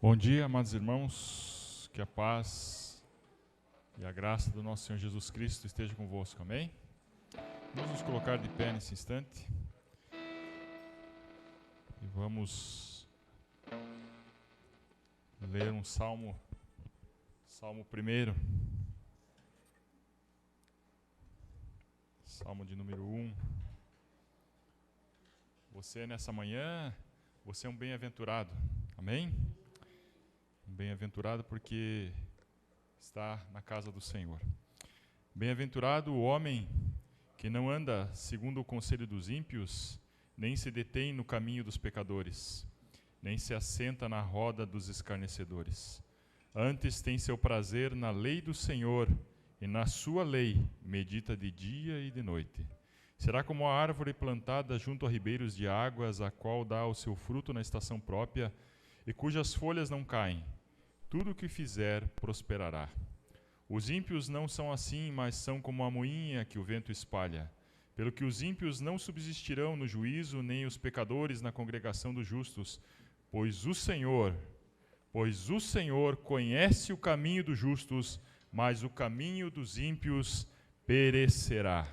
Bom dia, amados irmãos, que a paz e a graça do nosso Senhor Jesus Cristo esteja convosco, amém? Vamos nos colocar de pé nesse instante e vamos ler um Salmo 1, Salmo de número 1. Você nessa manhã, você é um bem-aventurado, amém? Bem-aventurado porque está na casa do Senhor. Bem-aventurado o homem que não anda segundo o conselho dos ímpios, nem se detém no caminho dos pecadores, nem se assenta na roda dos escarnecedores. Antes tem seu prazer na lei do Senhor, e na sua lei medita de dia e de noite. Será como a árvore plantada junto a ribeiros de águas, a qual dá o seu fruto na estação própria, e cujas folhas não caem. Tudo o que fizer prosperará. Os ímpios não são assim, mas são como a moinha que o vento espalha. Pelo que os ímpios não subsistirão no juízo, nem os pecadores na congregação dos justos, pois o Senhor conhece o caminho dos justos, mas o caminho dos ímpios perecerá.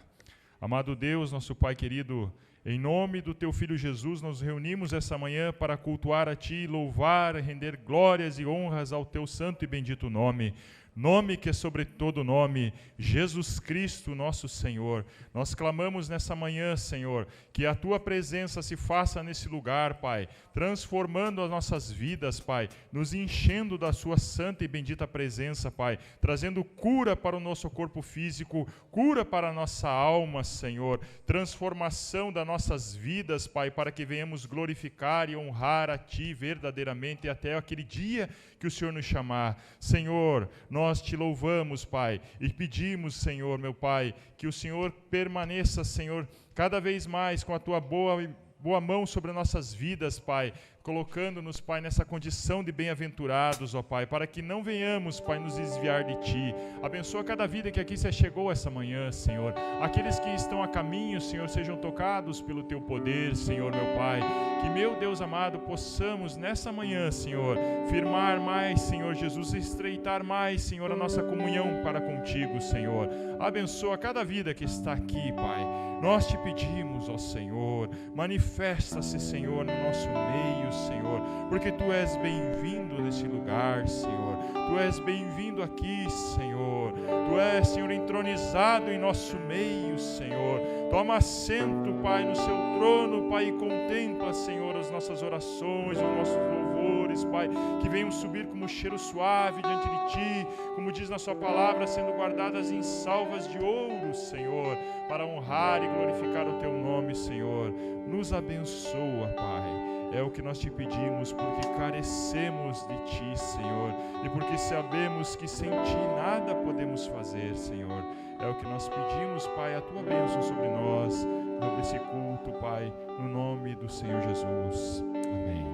Amado Deus, nosso Pai querido, em nome do Teu Filho Jesus, nos reunimos essa manhã para cultuar a Ti, louvar, render glórias e honras ao Teu santo e bendito nome. Nome que é sobre todo nome, Jesus Cristo, nosso Senhor. Nós clamamos nessa manhã, Senhor, que a Tua presença se faça nesse lugar, Pai, transformando as nossas vidas, Pai, nos enchendo da Sua santa e bendita presença, Pai, trazendo cura para o nosso corpo físico, cura para a nossa alma, Senhor, transformação das nossas vidas, Pai, para que venhamos glorificar e honrar a Ti verdadeiramente até aquele dia que o Senhor nos chamar. Senhor, nós Te louvamos, Pai, e pedimos, Senhor, meu Pai, que o Senhor permaneça, Senhor, cada vez mais com a Tua boa mão sobre nossas vidas, Pai, colocando-nos, Pai, nessa condição de bem-aventurados, ó Pai, para que não venhamos, Pai, nos desviar de Ti. Abençoa cada vida que aqui se chegou essa manhã, Senhor. Aqueles que estão a caminho, Senhor, sejam tocados pelo Teu poder, Senhor, meu Pai. Que, meu Deus amado, possamos nessa manhã, Senhor, firmar mais, Senhor Jesus, estreitar mais, Senhor, a nossa comunhão para contigo, Senhor. Abençoa cada vida que está aqui, Pai. Nós Te pedimos, ó Senhor, manifesta-se, Senhor, no nosso meio, Senhor, porque Tu és bem-vindo nesse lugar, Senhor. Tu és bem-vindo aqui, Senhor. Tu és, Senhor, entronizado em nosso meio, Senhor. Toma assento, Pai, no Seu trono, Pai, e contempla, Senhor, as nossas orações, os nossos louvores, Pai, que venham subir como cheiro suave diante de Ti, como diz na Sua palavra, sendo guardadas em salvas de ouro, Senhor, para honrar e glorificar o Teu nome, Senhor. Nos abençoa, Pai. É o que nós Te pedimos, porque carecemos de Ti, Senhor, e porque sabemos que sem Ti nada podemos fazer, Senhor. É o que nós pedimos, Pai, a Tua bênção sobre nós, sobre esse culto, Pai, no nome do Senhor Jesus. Amém.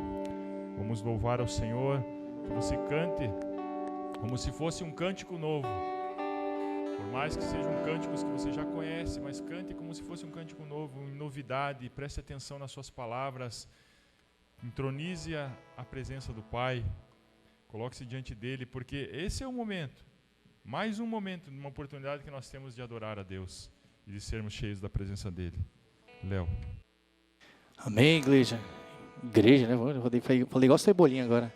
Vamos louvar ao Senhor, que você cante como se fosse um cântico novo. Por mais que sejam cânticos que você já conhece, mas cante como se fosse um cântico novo, em novidade. Preste atenção nas suas palavras. Entronize a presença do Pai. Coloque-se diante dEle, porque esse é o momento. Mais um momento, uma oportunidade que nós temos de adorar a Deus e de sermos cheios da presença dEle. Léo. Amém, igreja. Igreja, né? Falei igual Cebolinha agora.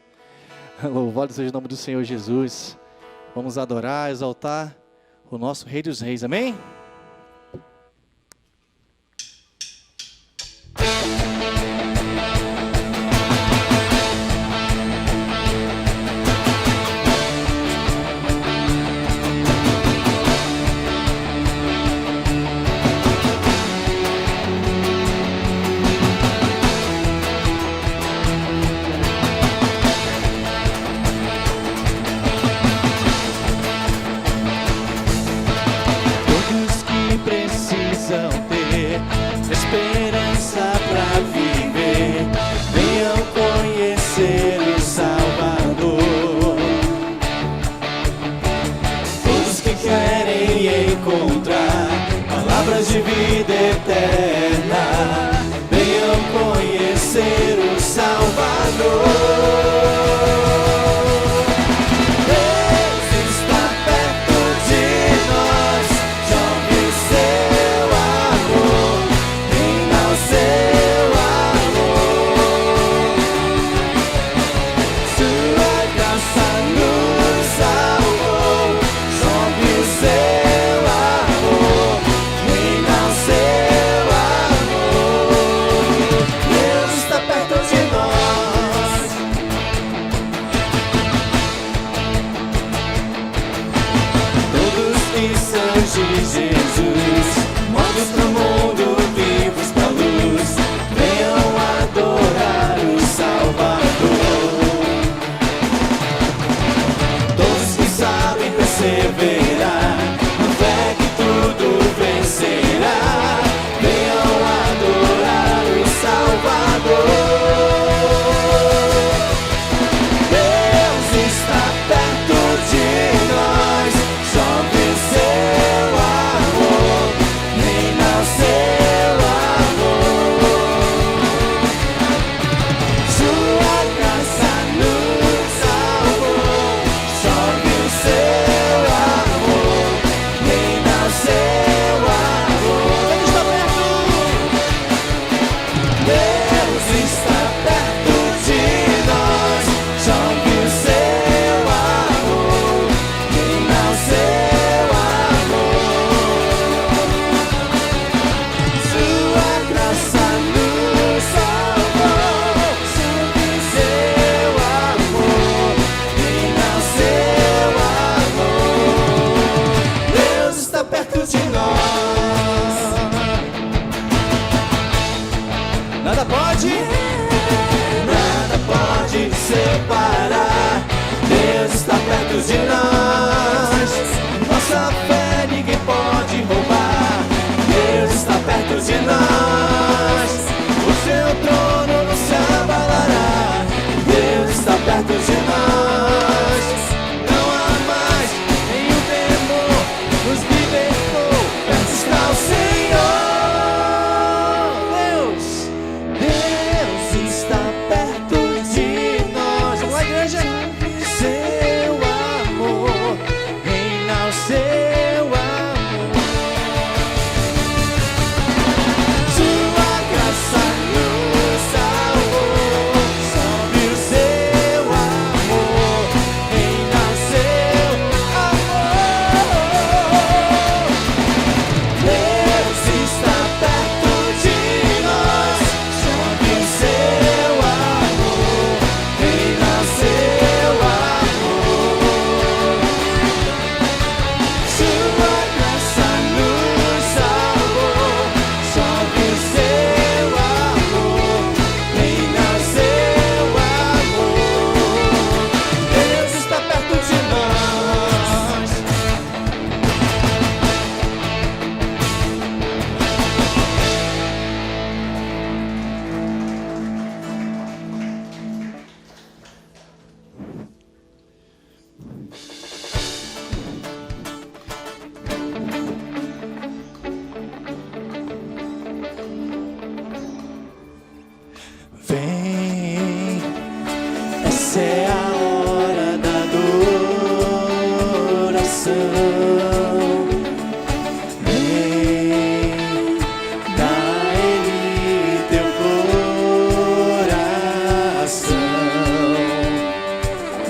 Louvado seja o nome do Senhor Jesus. Vamos adorar, exaltar o nosso Rei dos Reis. Amém? Todos nada pode separar. Deus está perto de nós, nossa fé ninguém pode roubar. Deus está perto de nós, o seu trono não se abalará. Deus está perto de nós, não há mais nenhum temor, nos libertou, perto está o Senhor. Deus está perto de nós. Vamos lá, igreja. Seu amor, reina o seu amor. Sua graça nos salvou. Sobe o seu amor, reina o seu amor. Deus está perto de nós. Sobe o seu amor, reina o seu amor. Sua graça nos salvou. Sobe o seu amor, reina o seu amor. Deus está perto de nós. Vem, essa é a hora da adoração. Vem, dá a Ele teu coração.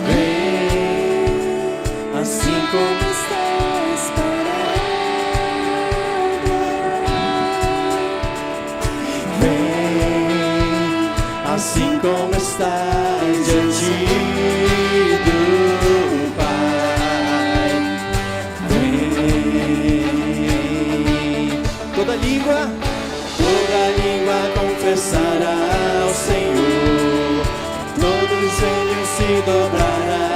Vem, assim como estás vem, assim como estás diante do Pai. Vem, toda língua confessará ao Senhor, todo joelho se dobrará,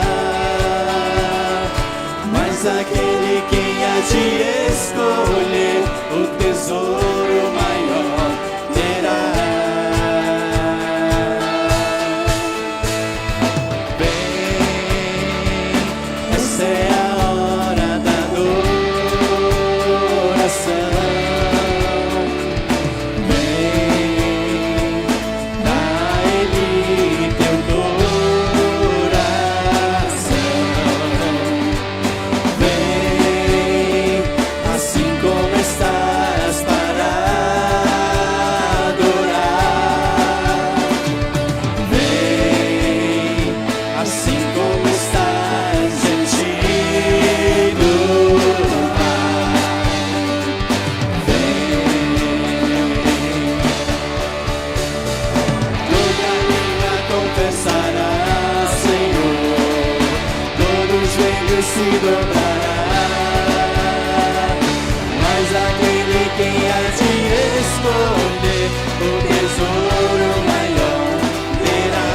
mas aquele que há de escolher o tesouro maior terá. Vem, essa é a hora da adoração. Vem, dá a Ele teu coração. Vem, assim como estás para adorar. Vem, assim como estás diante do Pai. Toda língua confessará, Senhor, todo joelho se dobrará, mas aquele que há de escolher o tesouro maior terá.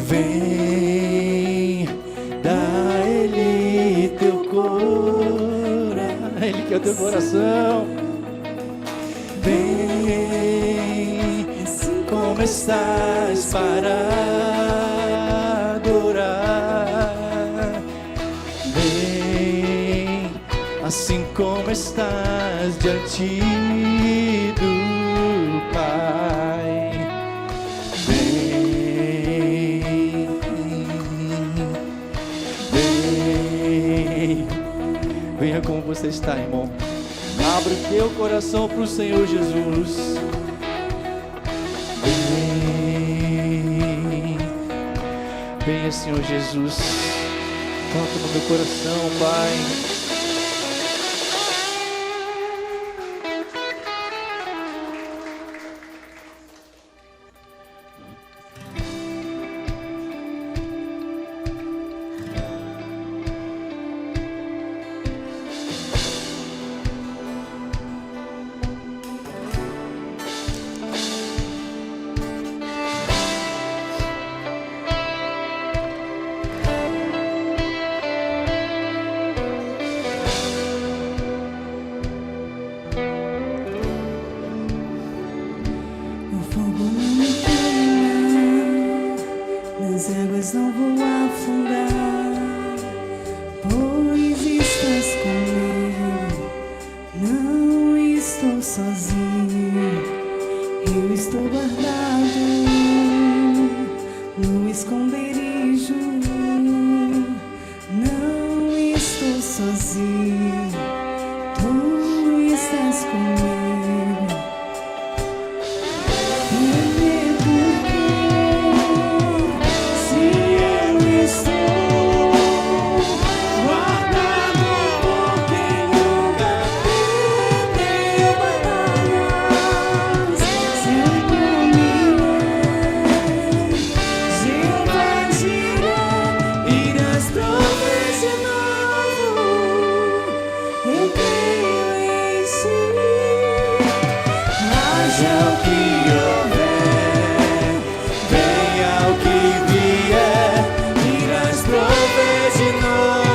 Vem, dá a Ele teu coração, Ele que é o teu coração. Vem, assim como estás para adorar. Vem, assim como estás diante do Pai. Venha como você está, irmão. Abra o teu coração para o Senhor Jesus. Venha, Senhor Jesus. Toca no meu coração, Pai. Não vou afundar, pois estás comigo. Não estou sozinho, eu estou guardado no esconderijo. Não estou sozinho, tu estás comigo. Irás prover de novo.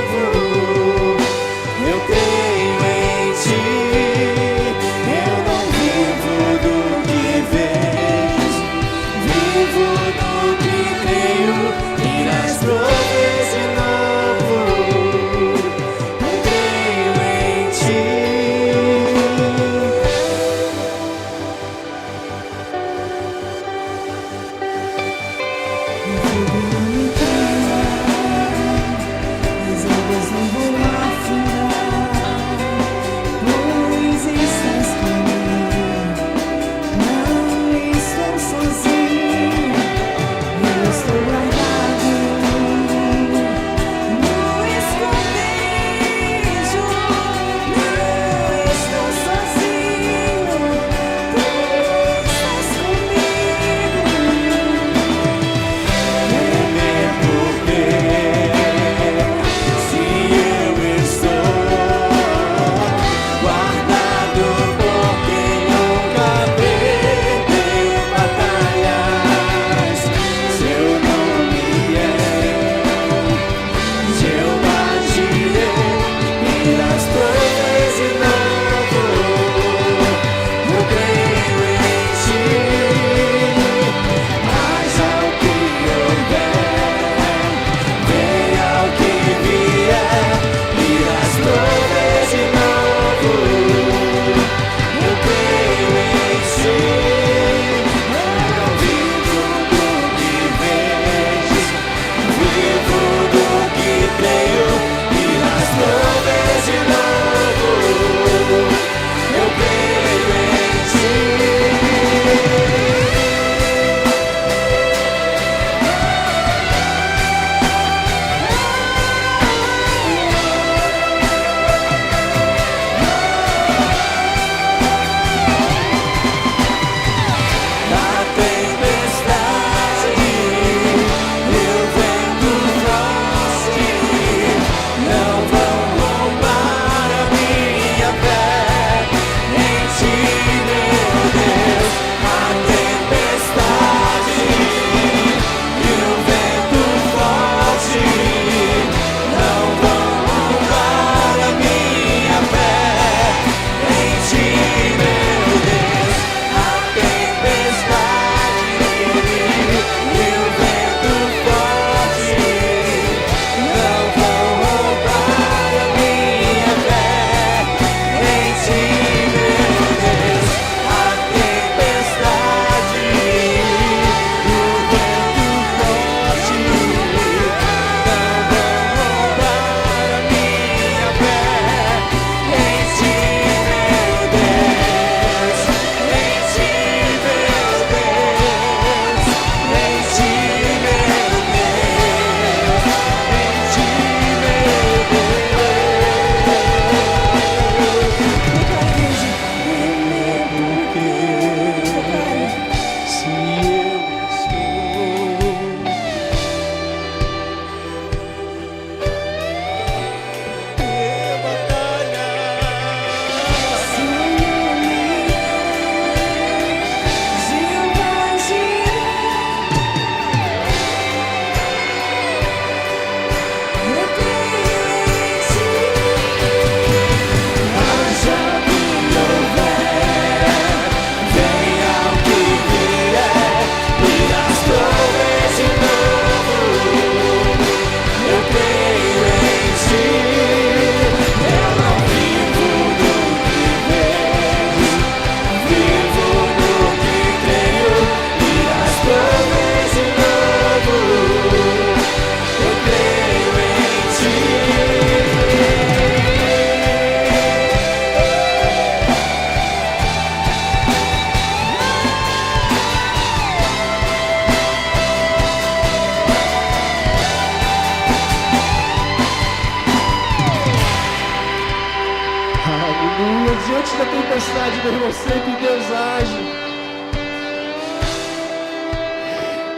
diante da tempestade, meu irmão, sempre Deus age.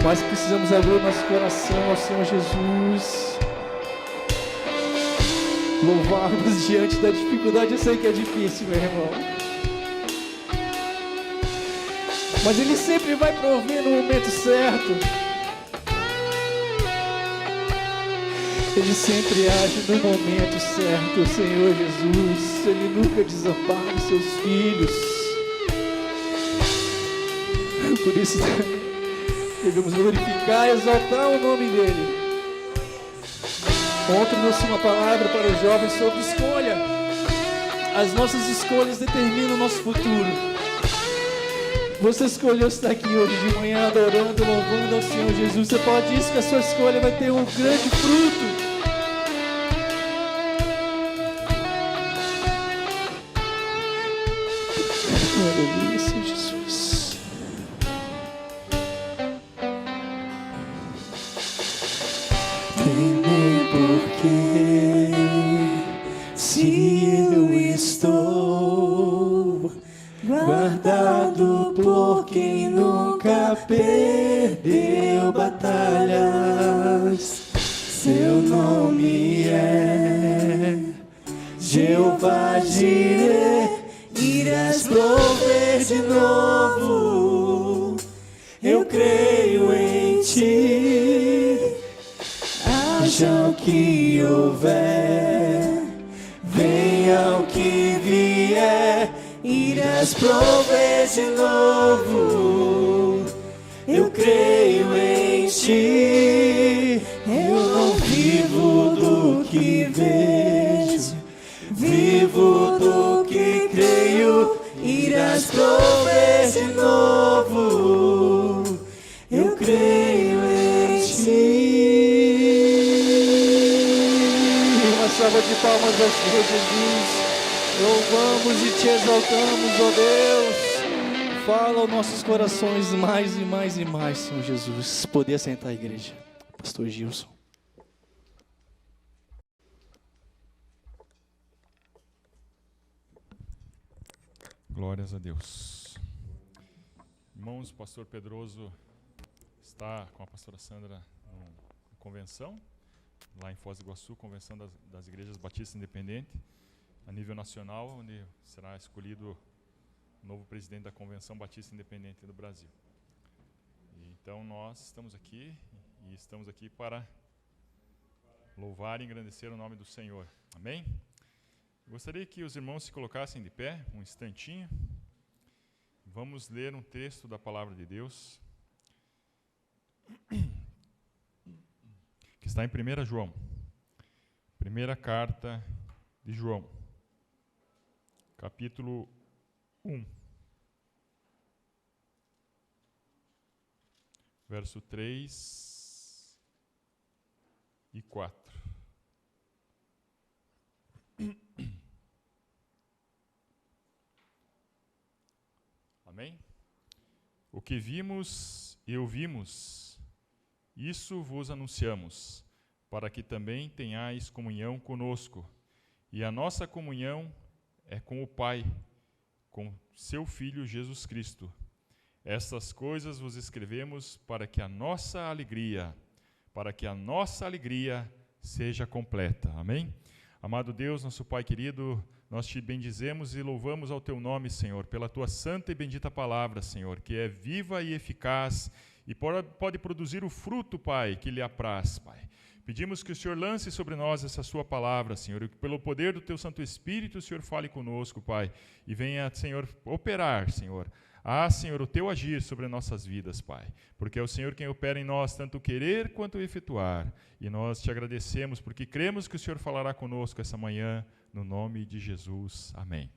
Mas precisamos abrir nosso coração ao Senhor Jesus. Louvarmos diante da dificuldade. Eu sei que é difícil, meu irmão, mas Ele sempre vai prover no momento certo. Ele sempre age no momento certo, Senhor Jesus. Ele nunca desampara os seus filhos. Por isso devemos glorificar e exaltar o nome dEle. Ontem trouxe uma palavra para os jovens sobre escolha. As nossas escolhas determinam o nosso futuro. Você escolheu estar aqui hoje de manhã adorando, louvando ao Senhor Jesus. Você pode dizer que a sua escolha vai ter um grande fruto. Aleluia, Senhor Jesus. Temer porque se eu estou guardado por quem nunca perdeu batalhas. Seu nome é Jeová Jireh. Irás prover de novo. Eu creio em ti. Haja o que houver, venha o que vier, irás prover de novo. Eu creio em ti. Eu não vivo do que vejo, vivo do que creio. Irás prover de novo. Eu creio em ti. Uma salva de palmas ao Senhor Jesus. Louvamos e te exaltamos, ó Deus. Fala aos nossos corações mais e mais e mais, Senhor Jesus. Poder sentar a igreja. Pastor Gilson. Glórias a Deus. Irmãos, o pastor Pedroso está com a pastora Sandra na convenção, lá em Foz do Iguaçu, convenção das igrejas batistas independentes, a nível nacional, onde será escolhido o novo presidente da Convenção Batista Independente do Brasil. Então nós estamos aqui, e estamos aqui para louvar e engrandecer o nome do Senhor. Amém? Gostaria que os irmãos se colocassem de pé, um instantinho. Vamos ler um texto da Palavra de Deus, que está em 1 João, primeira carta de João, capítulo 1, verso 3 e 4. Amém? O que vimos e ouvimos, isso vos anunciamos, para que também tenhais comunhão conosco. E a nossa comunhão é com o Pai, com seu Filho Jesus Cristo. Estas coisas vos escrevemos para que a nossa alegria seja completa. Amém? Amado Deus, nosso Pai querido, nós te bendizemos e louvamos ao teu nome, Senhor, pela tua santa e bendita palavra, Senhor, que é viva e eficaz e pode produzir o fruto, Pai, que lhe apraz, Pai. Pedimos que o Senhor lance sobre nós essa sua palavra, Senhor, e que pelo poder do teu Santo Espírito o Senhor fale conosco, Pai, e venha, Senhor, operar, Senhor. Senhor, o teu agir sobre nossas vidas, Pai, porque é o Senhor quem opera em nós tanto o querer quanto o efetuar, e nós te agradecemos porque cremos que o Senhor falará conosco essa manhã, no nome de Jesus. Amém.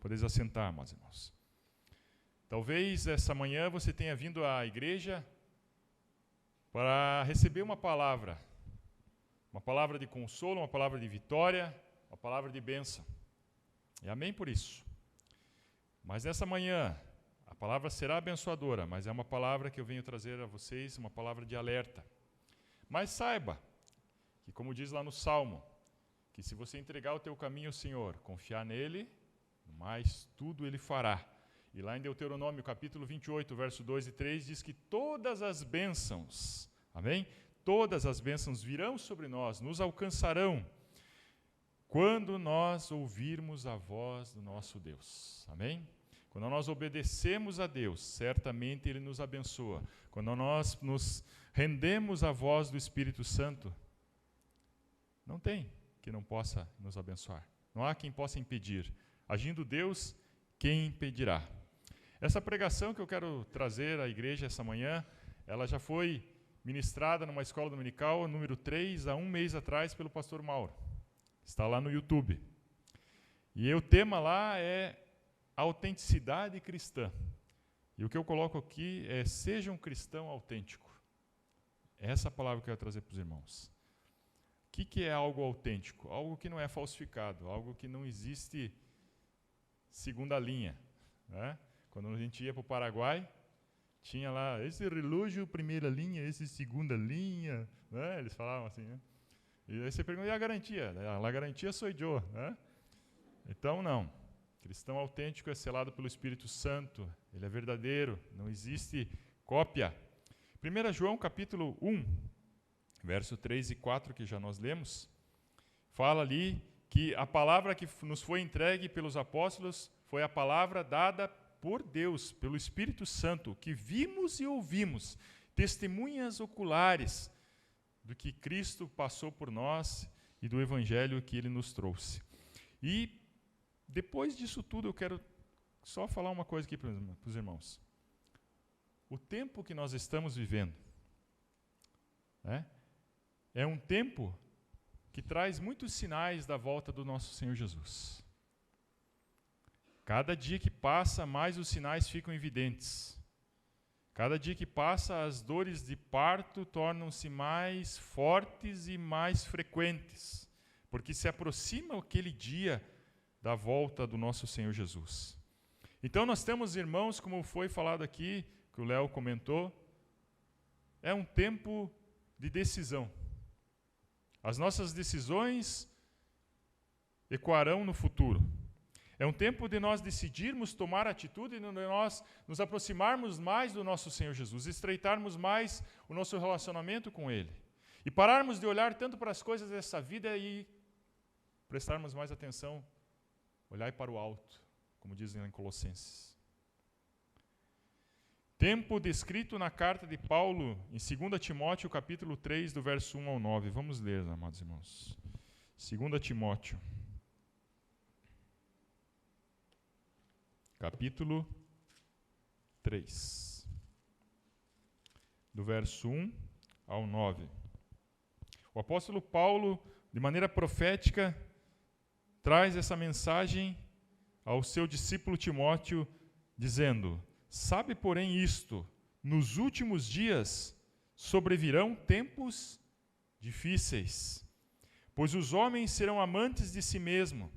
Podeis assentar, meus irmãos. Talvez essa manhã você tenha vindo à igreja para receber uma palavra de consolo, uma palavra de vitória, uma palavra de bênção. E amém por isso. Mas nessa manhã, a palavra será abençoadora, mas é uma palavra que eu venho trazer a vocês, uma palavra de alerta. Mas saiba que, como diz lá no Salmo, que se você entregar o teu caminho ao Senhor, confiar nele, mas tudo ele fará. E lá em Deuteronômio, capítulo 28, verso 2 e 3, diz que todas as bênçãos, amém? Todas as bênçãos virão sobre nós, nos alcançarão, quando nós ouvirmos a voz do nosso Deus, amém? Quando nós obedecemos a Deus, certamente Ele nos abençoa. Quando nós nos rendemos à voz do Espírito Santo, não tem que não possa nos abençoar. Não há quem possa impedir. Agindo Deus, quem impedirá? Essa pregação que eu quero trazer à igreja essa manhã, ela já foi ministrada numa escola dominical, número 3, há um mês atrás, pelo pastor Mauro. Está lá no YouTube. E o tema lá é autenticidade cristã. E o que eu coloco aqui é: seja um cristão autêntico. É essa palavra que eu quero trazer para os irmãos. O que é algo autêntico? Algo que não é falsificado, algo que não existe segunda linha, né? Quando a gente ia para o Paraguai, tinha lá esse relógio primeira linha, esse segunda linha, né? Eles falavam assim, né? E aí você pergunta: e a garantia? A garantia sou eu, né? Então não. Cristão autêntico é selado pelo Espírito Santo, ele é verdadeiro, não existe cópia. 1 João capítulo 1, verso 3 e 4, que já nós lemos, fala ali que a palavra que nos foi entregue pelos apóstolos foi a palavra dada por Deus, pelo Espírito Santo, que vimos e ouvimos, testemunhas oculares do que Cristo passou por nós e do Evangelho que Ele nos trouxe. E depois disso tudo, eu quero só falar uma coisa aqui para os irmãos. O tempo que nós estamos vivendo, né, é um tempo que traz muitos sinais da volta do nosso Senhor Jesus. Cada dia que passa, mais os sinais ficam evidentes. Cada dia que passa, as dores de parto tornam-se mais fortes e mais frequentes, porque se aproxima aquele dia da volta do nosso Senhor Jesus. Então nós temos, irmãos, como foi falado aqui, que o Léo comentou, é um tempo de decisão. As nossas decisões ecoarão no futuro. É um tempo de nós decidirmos tomar atitude, de nós nos aproximarmos mais do nosso Senhor Jesus, estreitarmos mais o nosso relacionamento com Ele. E pararmos de olhar tanto para as coisas dessa vida e prestarmos mais atenção, olhar para o alto, como dizem em Colossenses. Tempo descrito na carta de Paulo, em 2 Timóteo, capítulo 3, do verso 1 ao 9. Vamos ler, amados irmãos. 2 Timóteo, capítulo 3, do verso 1 ao 9. O apóstolo Paulo, de maneira profética, traz essa mensagem ao seu discípulo Timóteo, dizendo: sabe, porém, isto, nos últimos dias sobrevirão tempos difíceis, pois os homens serão amantes de si mesmos,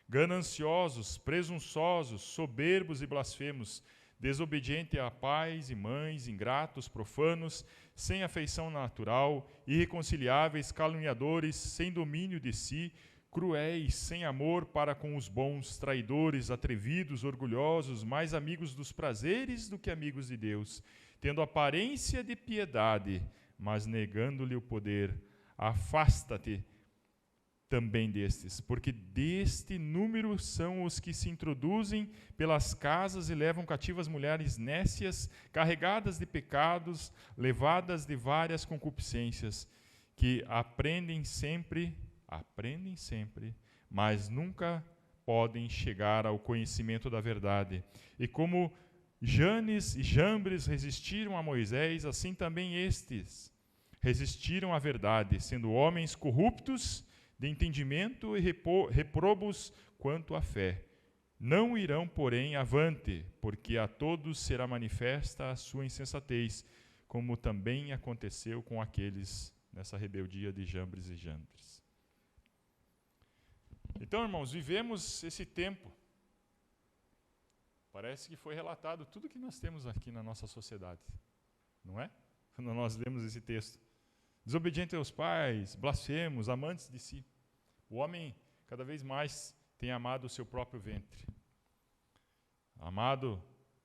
gananciosos, presunçosos, soberbos e blasfemos, desobedientes a pais e mães, ingratos, profanos, sem afeição natural, irreconciliáveis, caluniadores, sem domínio de si, cruéis, sem amor para com os bons, traidores, atrevidos, orgulhosos, mais amigos dos prazeres do que amigos de Deus, tendo aparência de piedade, mas negando-lhe o poder. Afasta-te também destes, porque deste número são os que se introduzem pelas casas e levam cativas mulheres nécias, carregadas de pecados, levadas de várias concupiscências, que aprendem sempre, mas nunca podem chegar ao conhecimento da verdade. E como Janes e Jambres resistiram a Moisés, assim também estes resistiram à verdade, sendo homens corruptos de entendimento e reprobos quanto à fé. Não irão, porém, avante, porque a todos será manifesta a sua insensatez, como também aconteceu com aqueles nessa rebeldia de Jambres e Jantres. Então, irmãos, vivemos esse tempo. Parece que foi relatado tudo que nós temos aqui na nossa sociedade, não é? Quando nós lemos esse texto. Desobedientes aos pais, blasfemos, amantes de si. O homem cada vez mais tem amado o seu próprio ventre. amado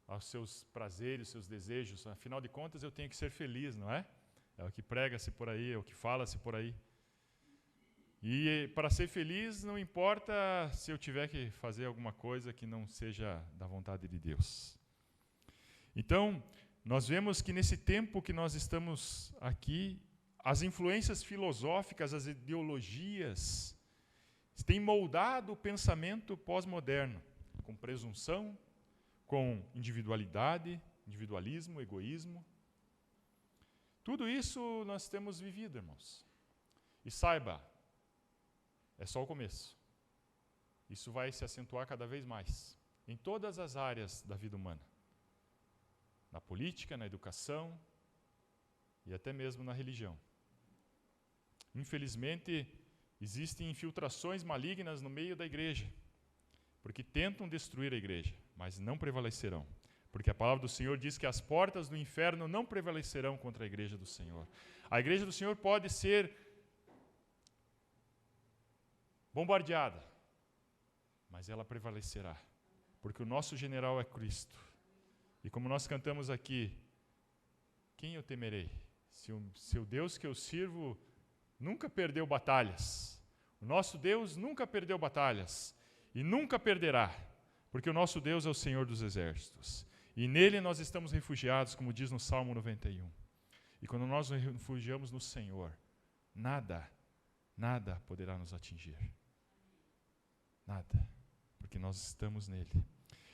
aos seus prazeres, seus desejos. Afinal de contas, eu tenho que ser feliz, não é? É o que prega-se por aí, é o que fala-se por aí. E para ser feliz, não importa se eu tiver que fazer alguma coisa que não seja da vontade de Deus. Então, nós vemos que nesse tempo que nós estamos aqui, as influências filosóficas, as ideologias, têm moldado o pensamento pós-moderno, com presunção, com individualidade, individualismo, egoísmo. Tudo isso nós temos vivido, irmãos. E saiba, é só o começo. Isso vai se acentuar cada vez mais, em todas as áreas da vida humana. Na política, na educação e até mesmo na religião. Infelizmente, existem infiltrações malignas no meio da igreja, porque tentam destruir a igreja, mas não prevalecerão. Porque a palavra do Senhor diz que as portas do inferno não prevalecerão contra a igreja do Senhor. A igreja do Senhor pode ser bombardeada, mas ela prevalecerá, porque o nosso general é Cristo. E como nós cantamos aqui, quem eu temerei? Se o Deus que eu sirvo nunca perdeu batalhas. O nosso Deus nunca perdeu batalhas e nunca perderá, porque o nosso Deus é o Senhor dos exércitos. E nele nós estamos refugiados, como diz no Salmo 91. E quando nós nos refugiamos no Senhor, nada poderá nos atingir. Nada, porque nós estamos nele.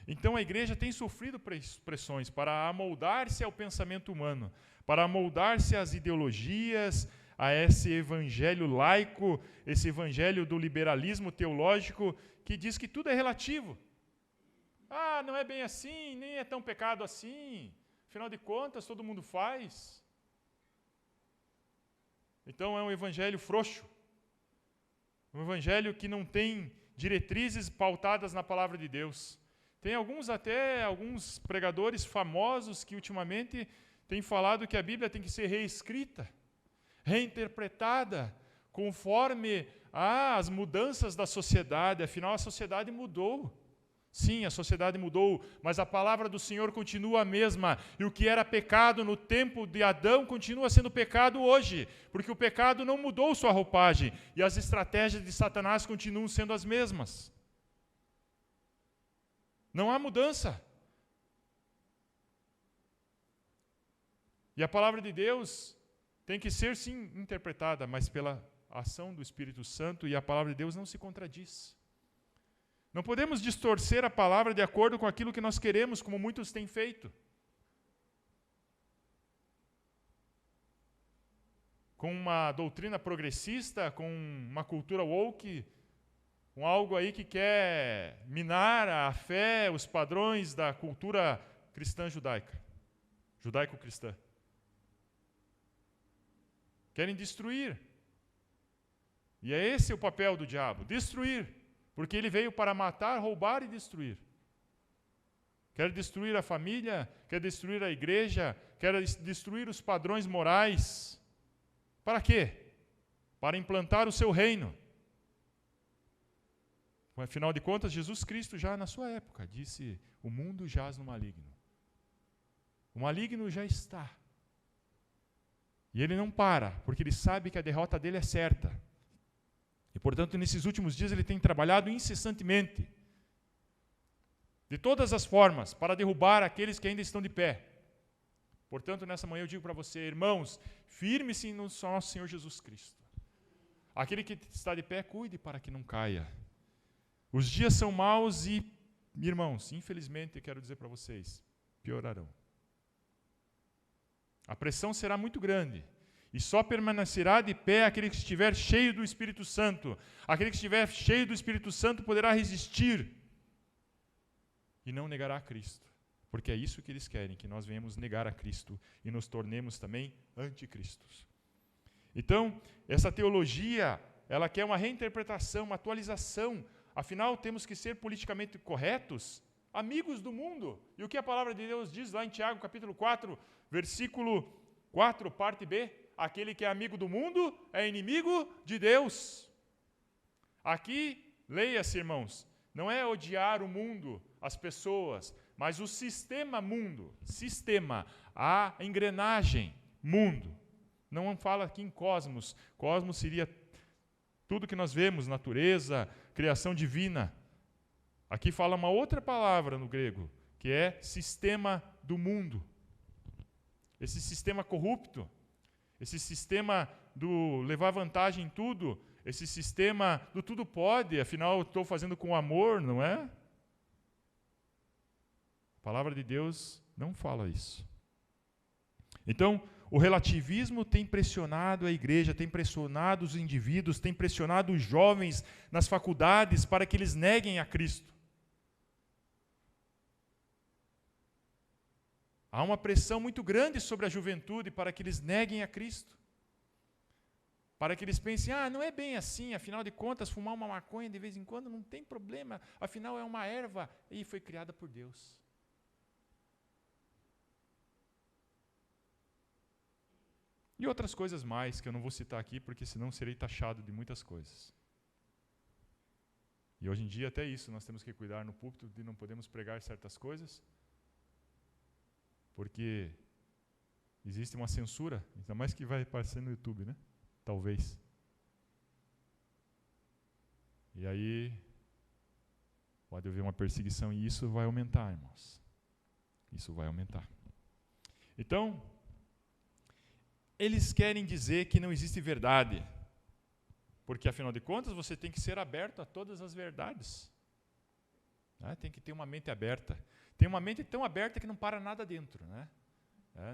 Então a igreja tem sofrido pressões para amoldar-se ao pensamento humano, para amoldar-se às ideologias, a esse evangelho laico, esse evangelho do liberalismo teológico, que diz que tudo é relativo. Ah, não é bem assim, nem é tão pecado assim. Afinal de contas, todo mundo faz. Então é um evangelho frouxo. Um evangelho que não tem diretrizes pautadas na palavra de Deus. Tem alguns pregadores famosos que ultimamente têm falado que a Bíblia tem que ser reescrita, reinterpretada, conforme as mudanças da sociedade. Afinal, a sociedade mudou. Sim, a sociedade mudou, mas a palavra do Senhor continua a mesma. E o que era pecado no tempo de Adão continua sendo pecado hoje, porque o pecado não mudou sua roupagem e as estratégias de Satanás continuam sendo as mesmas. Não há mudança. E a palavra de Deus tem que ser, sim, interpretada, mas pela ação do Espírito Santo, e a palavra de Deus não se contradiz. Não podemos distorcer a palavra de acordo com aquilo que nós queremos, como muitos têm feito. Com uma doutrina progressista, com uma cultura woke, com algo aí que quer minar a fé, os padrões da cultura cristã judaica, judaico-cristã. Querem destruir. E é esse o papel do diabo, destruir. Porque ele veio para matar, roubar e destruir. Quer destruir a família, quer destruir a igreja, quer destruir os padrões morais. Para quê? Para implantar o seu reino. Afinal de contas, Jesus Cristo já na sua época disse: o mundo jaz no maligno. O maligno já está. E ele não para, porque ele sabe que a derrota dele é certa. E, portanto, nesses últimos dias ele tem trabalhado incessantemente, de todas as formas, para derrubar aqueles que ainda estão de pé. Portanto, nessa manhã eu digo para você, irmãos, firme-se no nosso Senhor Jesus Cristo. Aquele que está de pé, cuide para que não caia. Os dias são maus e, irmãos, infelizmente, quero dizer para vocês, piorarão. A pressão será muito grande. E só permanecerá de pé aquele que estiver cheio do Espírito Santo. Aquele que estiver cheio do Espírito Santo poderá resistir e não negará a Cristo. Porque é isso que eles querem, que nós venhamos negar a Cristo e nos tornemos também anticristos. Então, essa teologia, ela quer uma reinterpretação, uma atualização. Afinal, temos que ser politicamente corretos, amigos do mundo. E o que a palavra de Deus diz lá em Tiago, capítulo 4, versículo 4, parte B? Aquele que é amigo do mundo é inimigo de Deus. Aqui, leia-se, irmãos, não é odiar o mundo, as pessoas, Mas o sistema mundo, a engrenagem mundo, não fala aqui em cosmos. Cosmos seria tudo que nós vemos, natureza, criação divina. Aqui fala uma outra palavra no grego, que é sistema do mundo. Esse sistema corrupto, esse sistema do levar vantagem em tudo, esse sistema do tudo pode, afinal eu estou fazendo com amor, não é? A palavra de Deus não fala isso. Então, o relativismo tem pressionado a igreja, tem pressionado os indivíduos, tem pressionado os jovens nas faculdades para que eles neguem a Cristo. Há uma pressão muito grande sobre a juventude para que eles neguem a Cristo. Para que eles pensem, não é bem assim, afinal de contas, fumar uma maconha de vez em quando não tem problema, afinal é uma erva e foi criada por Deus. E outras coisas mais, que eu não vou citar aqui, porque senão serei taxado de muitas coisas. E hoje em dia até isso, nós temos que cuidar no púlpito de não podemos pregar certas coisas, porque existe uma censura, ainda mais que vai aparecer no YouTube, né? Talvez. E aí pode haver uma perseguição e isso vai aumentar, irmãos. Isso vai aumentar. Então, eles querem dizer que não existe verdade, porque afinal de contas você tem que ser aberto a todas as verdades. Tem que ter uma mente aberta. Tem uma mente tão aberta que não para nada dentro, né?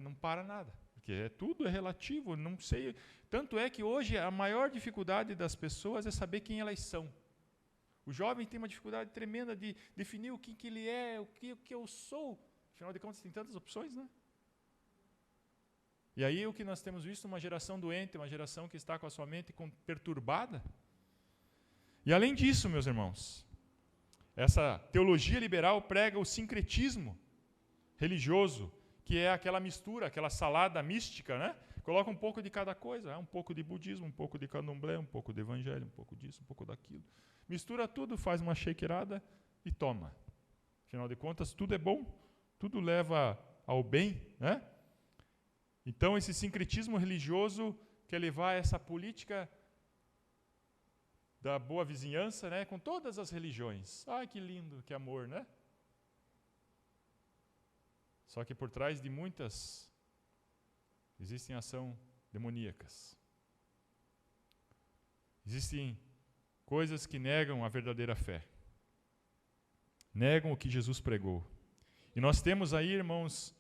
Não para nada, porque tudo é relativo, não sei. Tanto é que hoje a maior dificuldade das pessoas é saber quem elas são. O jovem tem uma dificuldade tremenda de definir o que ele é, o que eu sou. Afinal de contas tem tantas opções, né? E aí o que nós temos visto, uma geração doente, uma geração que está com a sua mente perturbada. E além disso, meus irmãos, essa teologia liberal prega o sincretismo religioso, que é aquela mistura, aquela salada mística, né? Coloca um pouco de cada coisa, um pouco de budismo, um pouco de candomblé, um pouco de evangelho, um pouco disso, um pouco daquilo. Mistura tudo, faz uma shakerada e toma. Afinal de contas, tudo é bom, tudo leva ao bem, né? Então, esse sincretismo religioso quer levar essa política da boa vizinhança, né, com todas as religiões. Que lindo, que amor, né? Só que por trás de muitas existem ação demoníacas. Existem coisas que negam a verdadeira fé. Negam o que Jesus pregou. E nós temos aí, irmãos,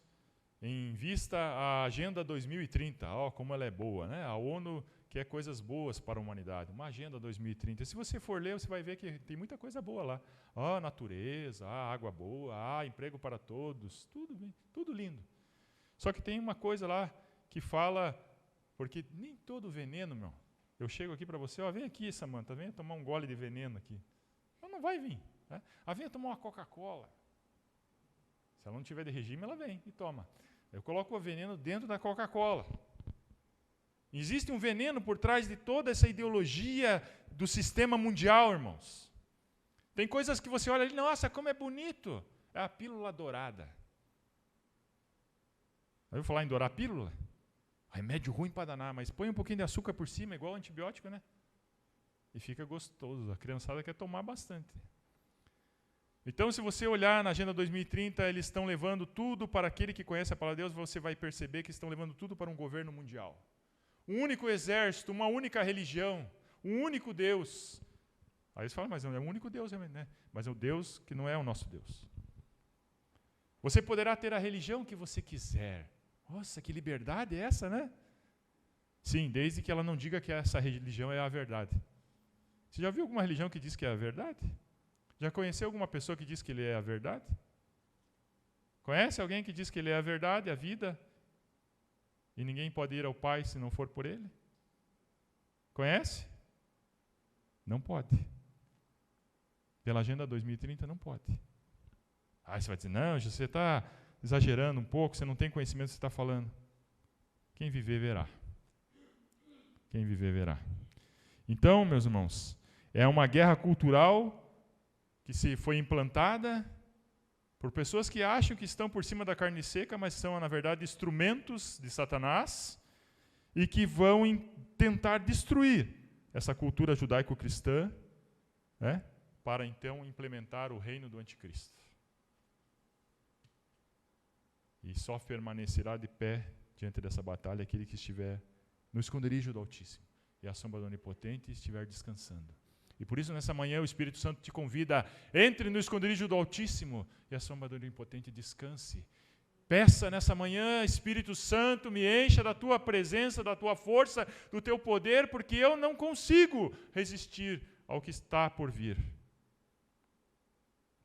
em vista a Agenda 2030, como ela é boa, né? A ONU quer coisas boas para a humanidade, uma Agenda 2030. Se você for ler, você vai ver que tem muita coisa boa lá. Natureza, água boa, emprego para todos, tudo bem, tudo lindo. Só que tem uma coisa lá que fala, porque nem todo veneno, meu, eu chego aqui para você, vem aqui, Samanta, venha tomar um gole de veneno aqui. Ela não vai vir. Né? Venha tomar uma Coca-Cola. Se ela não tiver de regime, ela vem e toma. Eu coloco o veneno dentro da Coca-Cola. Existe um veneno por trás de toda essa ideologia do sistema mundial, irmãos. Tem coisas que você olha ali, nossa, como é bonito. É a pílula dourada. Aí eu vou falar em dourar a pílula? Remédio ruim para danar, mas põe um pouquinho de açúcar por cima, igual antibiótico, né? E fica gostoso. A criançada quer tomar bastante. Então, se você olhar na Agenda 2030, eles estão levando tudo para aquele que conhece a palavra de Deus, você vai perceber que estão levando tudo para um governo mundial. Um único exército, uma única religião, um único Deus. Aí você fala, mas é um único Deus, né? Mas é o Deus que não é o nosso Deus. Você poderá ter a religião que você quiser. Nossa, que liberdade é essa, né? Sim, desde que ela não diga que essa religião é a verdade. Você já viu alguma religião que diz que é a verdade? Já conheceu alguma pessoa que diz que ele é a verdade? Conhece alguém que diz que ele é a verdade, a vida, e ninguém pode ir ao Pai se não for por ele? Conhece? Não pode. Pela Agenda 2030 não pode. Aí você vai dizer, não, você está exagerando um pouco, você não tem conhecimento do que você está falando. Quem viver, verá. Quem viver, verá. Então, meus irmãos, é uma guerra cultural que se foi implantada por pessoas que acham que estão por cima da carne seca, mas são, na verdade, instrumentos de Satanás e que vão tentar destruir essa cultura judaico-cristã, né, para então implementar o reino do anticristo. E só permanecerá de pé diante dessa batalha aquele que estiver no esconderijo do Altíssimo e à sombra do Onipotente estiver descansando. E por isso, nessa manhã, o Espírito Santo te convida, entre no esconderijo do Altíssimo e à sombra do Onipotente descanse. Peça nessa manhã, Espírito Santo, me encha da tua presença, da tua força, do teu poder, porque eu não consigo resistir ao que está por vir.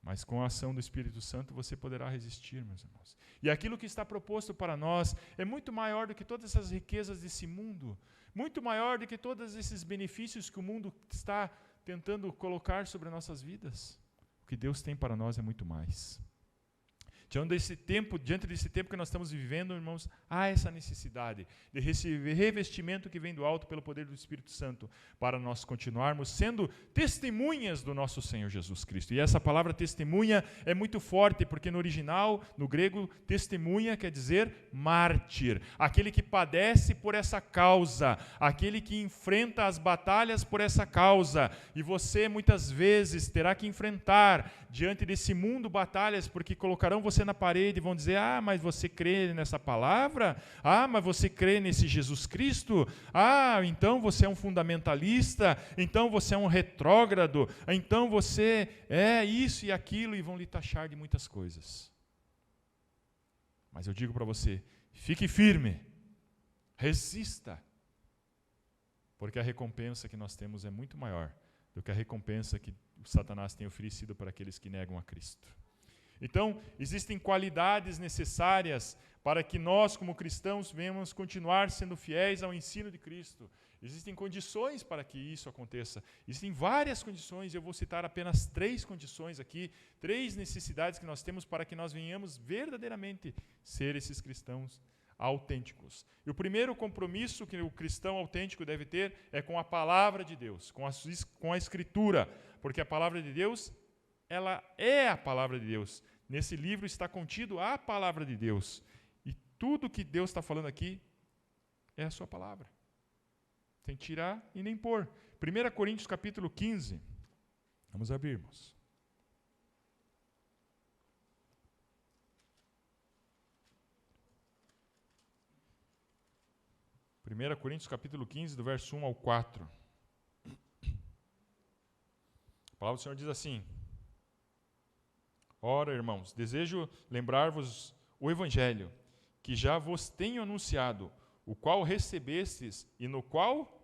Mas com a ação do Espírito Santo você poderá resistir, meus irmãos. E aquilo que está proposto para nós é muito maior do que todas essas riquezas desse mundo, muito maior do que todos esses benefícios que o mundo está tentando colocar sobre nossas vidas. O que Deus tem para nós é muito mais. Diante desse tempo que nós estamos vivendo, irmãos, há essa necessidade de receber revestimento que vem do alto pelo poder do Espírito Santo, para nós continuarmos sendo testemunhas do nosso Senhor Jesus Cristo. E essa palavra testemunha é muito forte, porque no original, no grego, testemunha quer dizer mártir, aquele que padece por essa causa, aquele que enfrenta as batalhas por essa causa. E você muitas vezes terá que enfrentar diante desse mundo batalhas, porque colocarão você na parede e vão dizer, mas você crê nessa palavra? Mas você crê nesse Jesus Cristo? Então você é um fundamentalista? Então você é um retrógrado? Então você é isso e aquilo, e vão lhe taxar de muitas coisas. Mas eu digo para você, fique firme, resista, porque a recompensa que nós temos é muito maior do que a recompensa que Satanás tem oferecido para aqueles que negam a Cristo. Então, existem qualidades necessárias para que nós, como cristãos, venhamos continuar sendo fiéis ao ensino de Cristo. Existem condições para que isso aconteça. Existem várias condições, eu vou citar apenas 3 condições aqui, 3 necessidades que nós temos para que nós venhamos verdadeiramente ser esses cristãos autênticos. E o primeiro compromisso que o cristão autêntico deve ter é com a palavra de Deus, com a Escritura, porque a palavra de Deus, ela é a palavra de Deus. Nesse livro está contido a palavra de Deus. E tudo que Deus está falando aqui é a sua palavra. Sem tirar e nem pôr. 1 Coríntios capítulo 15. Vamos abrir, irmãos. 1 Coríntios capítulo 15, do verso 1 ao 4. A palavra do Senhor diz assim: Ora, irmãos, desejo lembrar-vos o Evangelho, que já vos tenho anunciado, o qual recebestes e no qual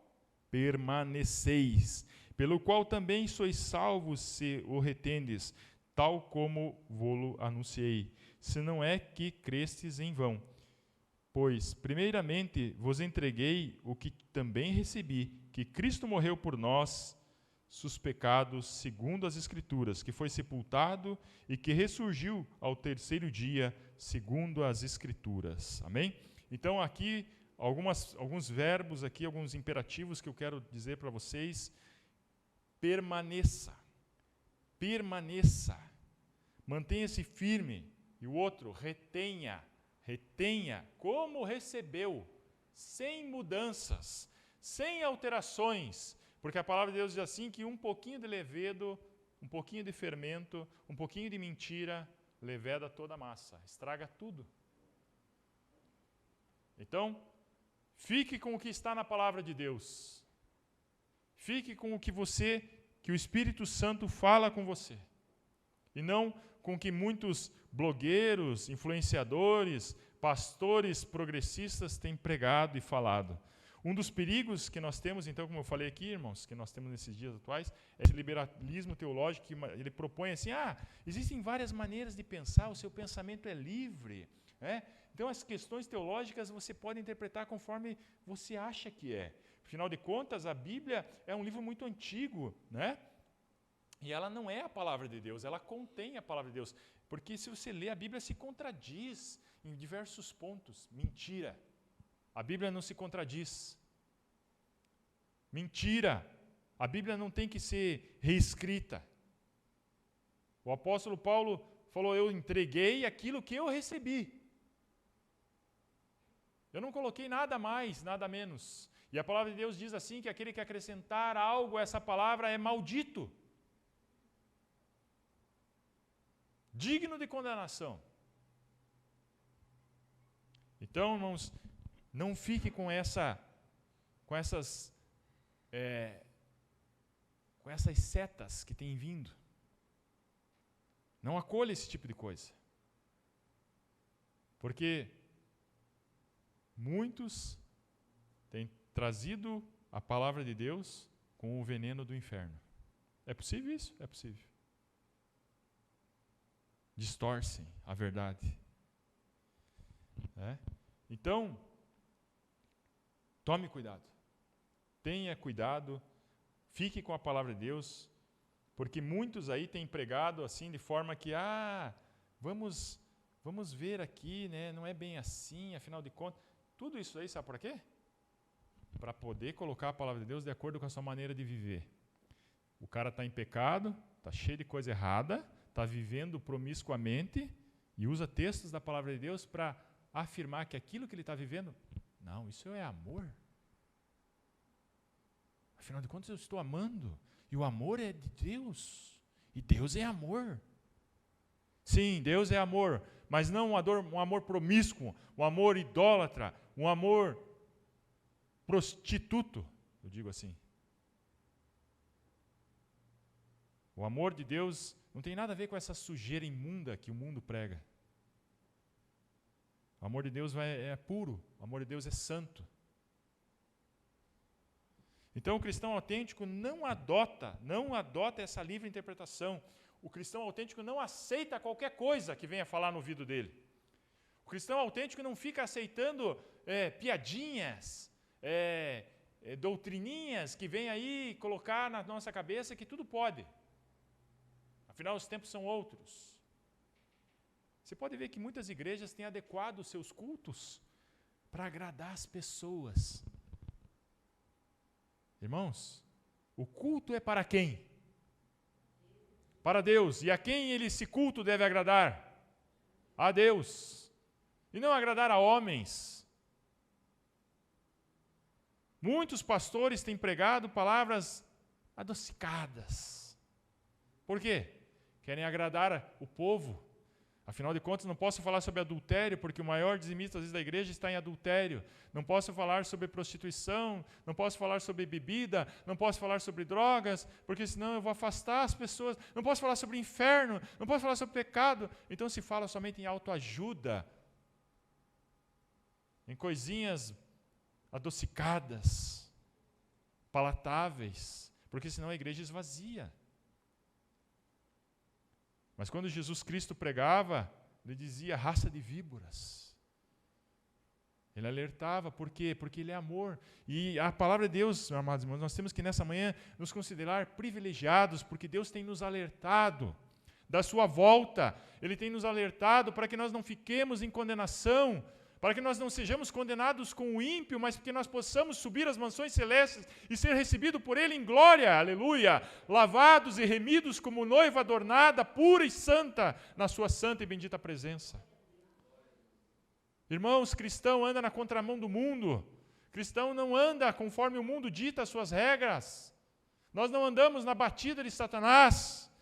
permaneceis, pelo qual também sois salvos se o retendes, tal como vô-lo anunciei, se não é que crestes em vão. Pois, primeiramente, vos entreguei o que também recebi, que Cristo morreu por nós, os pecados, segundo as Escrituras, que foi sepultado e que ressurgiu ao 3º dia, segundo as Escrituras. Amém? Então, aqui, alguns verbos, aqui, alguns imperativos que eu quero dizer para vocês. Permaneça. Permaneça. Mantenha-se firme. E o outro, retenha. Retenha como recebeu, sem mudanças, sem alterações. Porque a palavra de Deus diz assim que um pouquinho de levedo, um pouquinho de fermento, um pouquinho de mentira, leveda toda a massa, estraga tudo. Então, fique com o que está na palavra de Deus. Fique com o que o Espírito Santo fala com você. E não com o que muitos blogueiros, influenciadores, pastores progressistas têm pregado e falado. Um dos perigos que nós temos, então, como eu falei aqui, irmãos, que nós temos nesses dias atuais, é esse liberalismo teológico que ele propõe assim, existem várias maneiras de pensar, o seu pensamento é livre, né? Então, as questões teológicas você pode interpretar conforme você acha que é. Afinal de contas, a Bíblia é um livro muito antigo, né? E ela não é a palavra de Deus, ela contém a palavra de Deus. Porque se você lê, a Bíblia se contradiz em diversos pontos. Mentira. A Bíblia não se contradiz. Mentira. A Bíblia não tem que ser reescrita. O apóstolo Paulo falou, eu entreguei aquilo que eu recebi. Eu não coloquei nada mais, nada menos. E a palavra de Deus diz assim, que aquele que acrescentar algo a essa palavra é maldito. Digno de condenação. Então, irmãos, não fique com essas setas que têm vindo. Não acolha esse tipo de coisa. Porque muitos têm trazido a palavra de Deus com o veneno do inferno. É possível isso? É possível. Distorcem a verdade. Então, tome cuidado. Tenha cuidado. Fique com a palavra de Deus. Porque muitos aí têm pregado assim de forma que, vamos ver aqui, né? Não é bem assim, afinal de contas. Tudo isso aí, sabe por quê? Para poder colocar a palavra de Deus de acordo com a sua maneira de viver. O cara está em pecado, está cheio de coisa errada, está vivendo promiscuamente e usa textos da palavra de Deus para afirmar que aquilo que ele está vivendo, não, isso é amor. Afinal de contas, eu estou amando. E o amor é de Deus. E Deus é amor. Sim, Deus é amor, mas não um amor promíscuo, um amor idólatra, um amor prostituto, eu digo assim. O amor de Deus não tem nada a ver com essa sujeira imunda que o mundo prega. O amor de Deus é puro, o amor de Deus é santo. Então o cristão autêntico não adota essa livre interpretação. O cristão autêntico não aceita qualquer coisa que venha falar no ouvido dele. O cristão autêntico não fica aceitando piadinhas, doutrininhas que vem aí colocar na nossa cabeça que tudo pode. Afinal, os tempos são outros. Você pode ver que muitas igrejas têm adequado os seus cultos para agradar as pessoas. Irmãos, o culto é para quem? Para Deus. E a quem esse culto deve agradar? A Deus. E não agradar a homens. Muitos pastores têm pregado palavras adocicadas. Por quê? Querem agradar o povo. Afinal de contas, não posso falar sobre adultério, porque o maior dizimista, às vezes, da igreja está em adultério. Não posso falar sobre prostituição, não posso falar sobre bebida, não posso falar sobre drogas, porque senão eu vou afastar as pessoas. Não posso falar sobre inferno, não posso falar sobre pecado. Então se fala somente em autoajuda, em coisinhas adocicadas, palatáveis, porque senão a igreja esvazia. Mas quando Jesus Cristo pregava, ele dizia raça de víboras. Ele alertava, por quê? Porque ele é amor. E a palavra de Deus, meus amados irmãos, nós temos que nessa manhã nos considerar privilegiados, porque Deus tem nos alertado da sua volta. Ele tem nos alertado para que nós não fiquemos em condenação, para que nós não sejamos condenados com o ímpio, mas que nós possamos subir às mansões celestes e ser recebido por Ele em glória, aleluia, lavados e remidos como noiva adornada, pura e santa, na sua santa e bendita presença. Irmãos, cristão anda na contramão do mundo, cristão não anda conforme o mundo dita as suas regras, nós não andamos na batida de Satanás,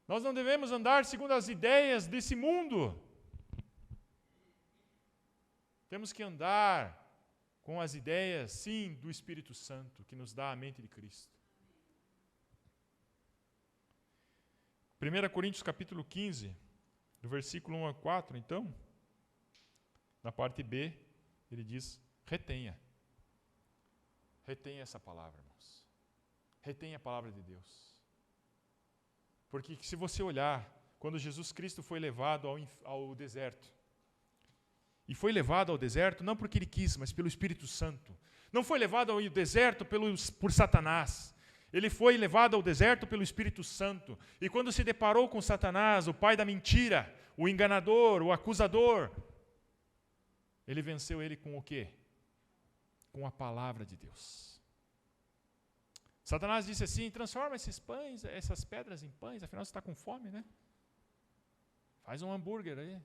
nós não devemos andar segundo as ideias desse mundo. Temos que andar com as ideias, sim, do Espírito Santo, que nos dá a mente de Cristo. 1 Coríntios capítulo 15, do versículo 1 a 4, então, na parte B, ele diz, retenha. Retenha essa palavra, irmãos. Retenha a palavra de Deus. Porque se você olhar, quando Jesus Cristo foi levado ao deserto, e foi levado ao deserto não porque ele quis, mas pelo Espírito Santo. Não foi levado ao deserto por Satanás. Ele foi levado ao deserto pelo Espírito Santo. E quando se deparou com Satanás, o pai da mentira, o enganador, o acusador, ele venceu ele com o quê? Com a palavra de Deus. Satanás disse assim, transforma esses pães, essas pedras em pães, afinal você está com fome, né? Faz um hambúrguer aí.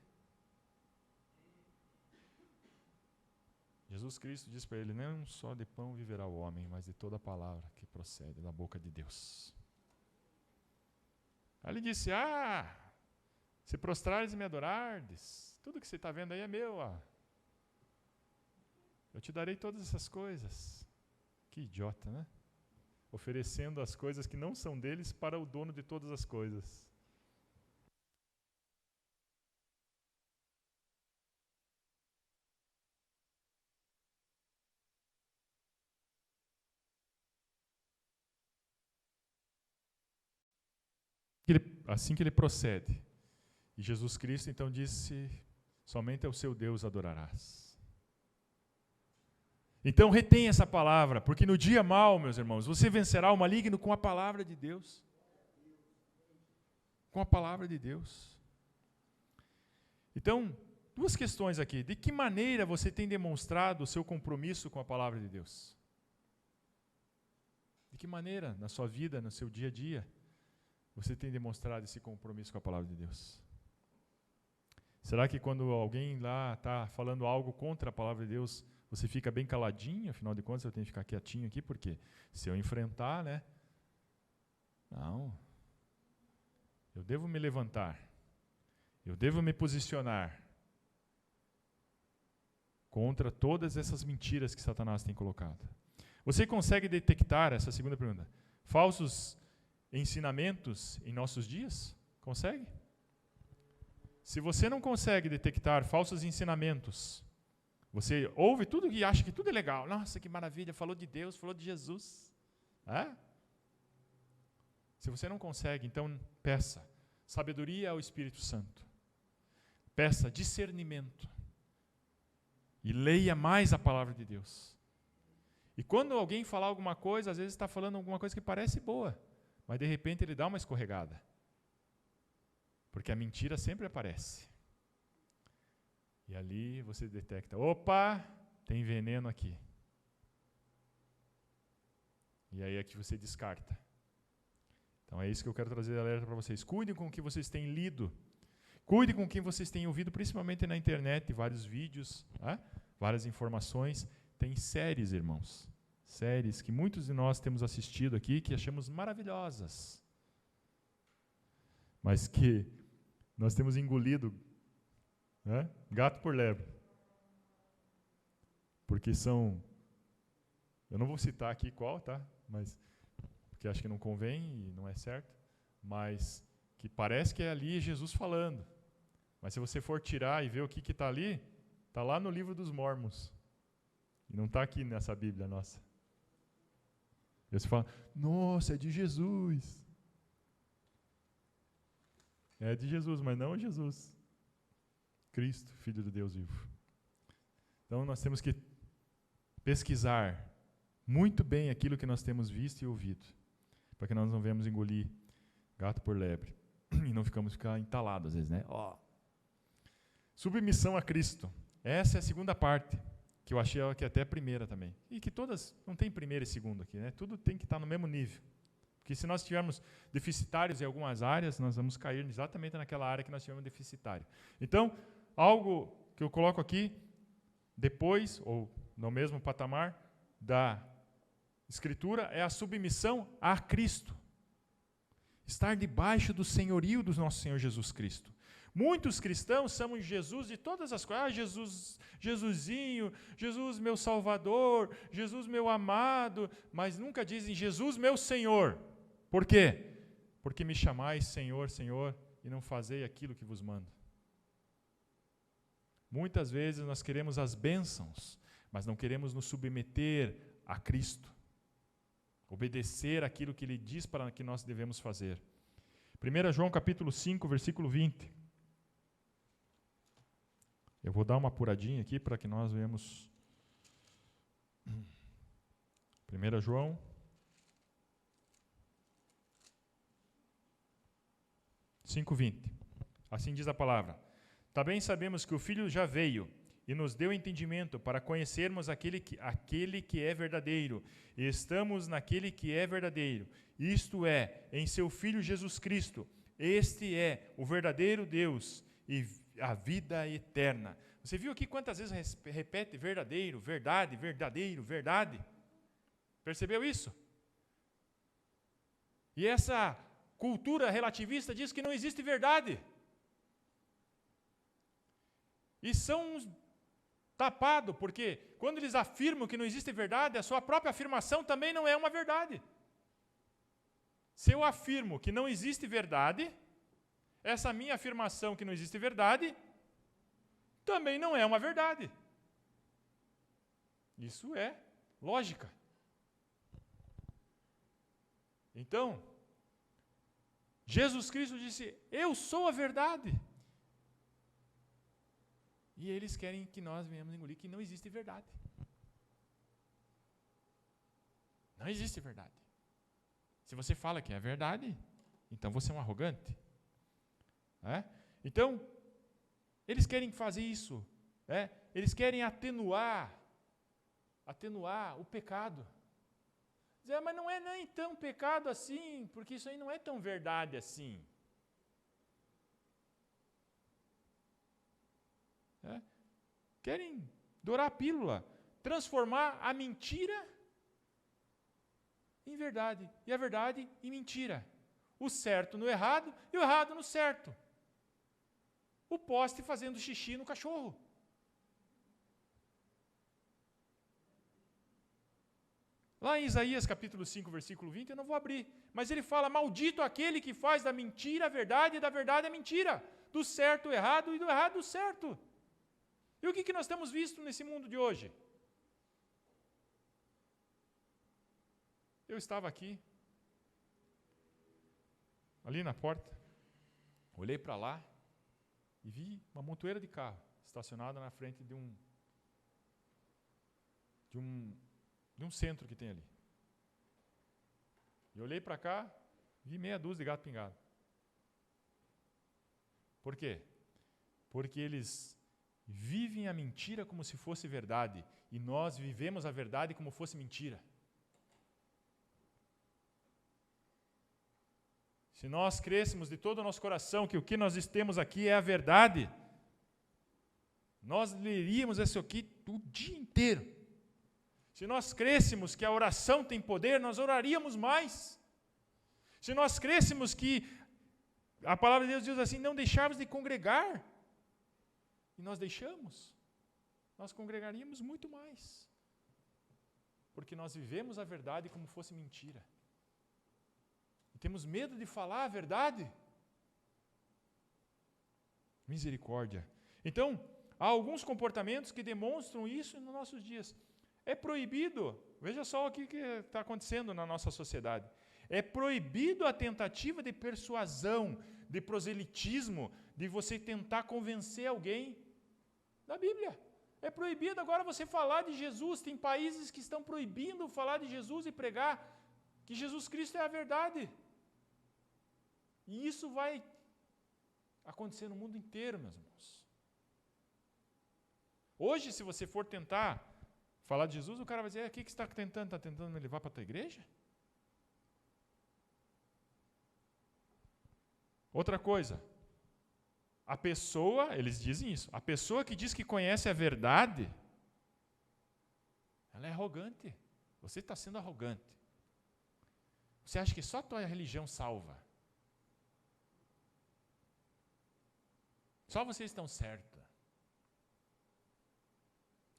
Jesus Cristo diz para ele, não só de pão viverá o homem, mas de toda a palavra que procede da boca de Deus. Aí ele disse, se prostrares e me adorardes, tudo que você está vendo aí é meu. Eu te darei todas essas coisas. Que idiota, né? Oferecendo as coisas que não são deles para o dono de todas as coisas. Assim que ele procede. E Jesus Cristo então disse, somente ao seu Deus adorarás. Então retenha essa palavra, porque no dia mau, meus irmãos, você vencerá o maligno com a palavra de Deus. Com a palavra de Deus. Então, duas questões aqui. De que maneira você tem demonstrado o seu compromisso com a palavra de Deus? De que maneira, na sua vida, no seu dia a dia, você tem demonstrado esse compromisso com a palavra de Deus? Será que quando alguém lá está falando algo contra a palavra de Deus, você fica bem caladinho? Afinal de contas, eu tenho que ficar quietinho aqui, porque se eu enfrentar, né? Não. Eu devo me levantar. Eu devo me posicionar contra todas essas mentiras que Satanás tem colocado. Você consegue detectar, essa segunda pergunta, falsos ensinamentos em nossos dias? Consegue? Se você não consegue detectar falsos ensinamentos, você ouve tudo e acha que tudo é legal. Nossa, que maravilha, falou de Deus, falou de Jesus. Se você não consegue, então peça sabedoria ao Espírito Santo. Peça discernimento. E leia mais a palavra de Deus. E quando alguém falar alguma coisa, às vezes está falando alguma coisa que parece boa, mas de repente ele dá uma escorregada. Porque a mentira sempre aparece. E ali você detecta, opa, tem veneno aqui. E aí é que você descarta. Então é isso que eu quero trazer alerta para vocês. Cuidem com o que vocês têm lido. Cuidem com o que vocês têm ouvido, principalmente na internet, vários vídeos, várias informações. Tem séries, irmãos. Séries que muitos de nós temos assistido aqui, que achamos maravilhosas. Mas que nós temos engolido, gato por lebre. Porque são, eu não vou citar aqui qual, tá? Mas, porque acho que não convém e não é certo, mas que parece que é ali Jesus falando. Mas se você for tirar e ver o que está ali, está lá no livro dos Mormons. E não está aqui nessa Bíblia nossa. E você fala, nossa, é de Jesus. É de Jesus, mas não é Jesus. Cristo, Filho do Deus vivo. Então nós temos que pesquisar muito bem aquilo que nós temos visto e ouvido, para que nós não venhamos engolir gato por lebre e não ficar entalados às vezes, né? Submissão a Cristo. Essa é a segunda parte, que eu achei que até a primeira também. E que todas, não tem primeira e segunda aqui, né? Tudo tem que estar no mesmo nível. Porque se nós estivermos deficitários em algumas áreas, nós vamos cair exatamente naquela área que nós tivemos deficitário. Então, algo que eu coloco aqui, depois, ou no mesmo patamar da Escritura, é a submissão a Cristo. Estar debaixo do senhorio do nosso Senhor Jesus Cristo. Muitos cristãos chamam Jesus de todas as coisas. Jesus, Jesusinho, Jesus meu Salvador, Jesus meu amado, mas nunca dizem Jesus meu Senhor. Por quê? Porque me chamais Senhor, Senhor, e não fazei aquilo que vos mando. Muitas vezes nós queremos as bênçãos, mas não queremos nos submeter a Cristo. Obedecer aquilo que Ele diz para que nós devemos fazer. 1 João capítulo 5, versículo 20. Eu vou dar uma apuradinha aqui para que nós venhamos. 1 João. Assim diz a palavra. Também sabemos que o Filho já veio e nos deu entendimento para conhecermos aquele que é verdadeiro. E estamos naquele que é verdadeiro. Isto é, em seu Filho Jesus Cristo. Este é o verdadeiro Deus e a vida eterna. Você viu aqui quantas vezes repete verdadeiro, verdade, verdadeiro, verdade? Percebeu isso? E essa cultura relativista diz que não existe verdade. E são tapados, porque quando eles afirmam que não existe verdade, a sua própria afirmação também não é uma verdade. Se eu afirmo que não existe verdade, essa minha afirmação que não existe verdade também não é uma verdade. Isso é lógica. Então, Jesus Cristo disse: eu sou a verdade. E eles querem que nós venhamos engolir que não existe verdade. Não existe verdade. Se você fala que é verdade, então você é um arrogante. Então, eles querem fazer isso. Eles querem atenuar o pecado. Dizer, mas não é nem tão pecado assim, porque isso aí não é tão verdade assim. Querem dourar a pílula, transformar a mentira em verdade, e a verdade em mentira. O certo no errado e o errado no certo. O poste fazendo xixi no cachorro. Lá em Isaías capítulo 5, versículo 20, eu não vou abrir, mas ele fala: maldito aquele que faz da mentira a verdade e da verdade a mentira, do certo o errado e do errado o certo. E o que nós temos visto nesse mundo de hoje? Eu estava aqui, ali na porta, olhei para lá e vi uma montoeira de carro estacionada na frente de um centro que tem ali. E olhei para cá, vi meia dúzia de gato pingado. Por quê? Porque eles vivem a mentira como se fosse verdade, e nós vivemos a verdade como fosse mentira. Se nós crêssemos de todo o nosso coração que o que nós temos aqui é a verdade, nós leríamos isso aqui o dia inteiro. Se nós crêssemos que a oração tem poder, nós oraríamos mais. Se nós crêssemos que a palavra de Deus diz assim, não deixarmos de congregar, e nós deixamos, nós congregaríamos muito mais. Porque nós vivemos a verdade como fosse mentira. E temos medo de falar a verdade. Misericórdia. Então, há alguns comportamentos que demonstram isso nos nossos dias. É proibido, veja só o que está acontecendo na nossa sociedade. É proibido a tentativa de persuasão, de proselitismo, de você tentar convencer alguém da Bíblia. É proibido agora você falar de Jesus. Tem países que estão proibindo falar de Jesus e pregar que Jesus Cristo é a verdade. E isso vai acontecer no mundo inteiro, meus irmãos. Hoje, se você for tentar falar de Jesus, o cara vai dizer, o que você está tentando? Está tentando me levar para a tua igreja? Outra coisa, a pessoa, eles dizem isso, a pessoa que diz que conhece a verdade, ela é arrogante. Você está sendo arrogante. Você acha que só a tua religião salva? Só vocês estão certos.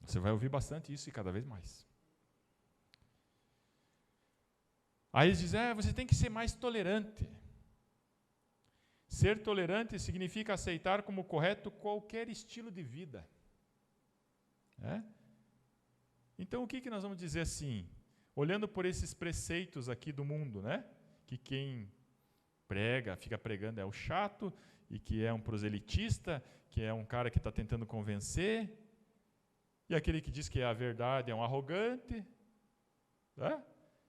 Você vai ouvir bastante isso e cada vez mais. Aí eles dizem, você tem que ser mais tolerante. Ser tolerante significa aceitar como correto qualquer estilo de vida. Então, o que nós vamos dizer assim? Olhando por esses preceitos aqui do mundo, que quem prega, fica pregando é o chato, e que é um proselitista, que é um cara que está tentando convencer, e aquele que diz que é a verdade é um arrogante,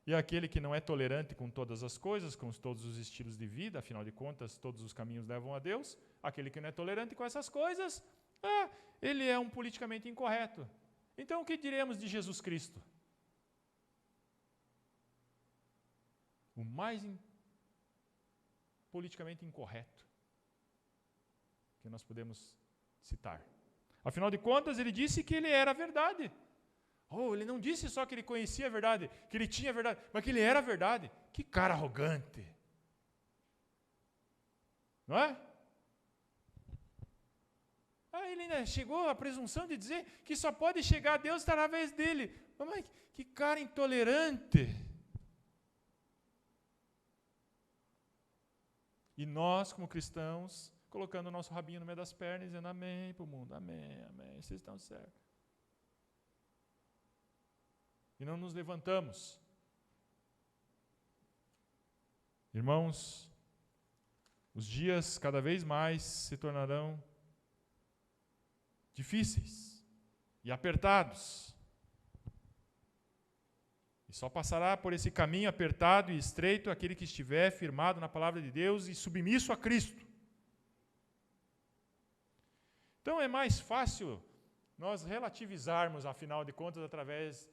e aquele que não é tolerante com todas as coisas, com todos os estilos de vida, afinal de contas, todos os caminhos levam a Deus, aquele que não é tolerante com essas coisas, ele é um politicamente incorreto. Então, o que diremos de Jesus Cristo? O mais politicamente incorreto que nós podemos citar. Afinal de contas, ele disse que ele era a verdade. Ele não disse só que ele conhecia a verdade, que ele tinha a verdade, mas que ele era a verdade. Que cara arrogante. Não é? Aí ele ainda chegou à presunção de dizer que só pode chegar a Deus através dele. Mas que cara intolerante. E nós, como cristãos, colocando o nosso rabinho no meio das pernas, dizendo amém para o mundo, amém, amém, vocês estão certos. E não nos levantamos. Irmãos, os dias cada vez mais se tornarão difíceis e apertados. E só passará por esse caminho apertado e estreito aquele que estiver firmado na palavra de Deus e submisso a Cristo. Então é mais fácil nós relativizarmos, afinal de contas, através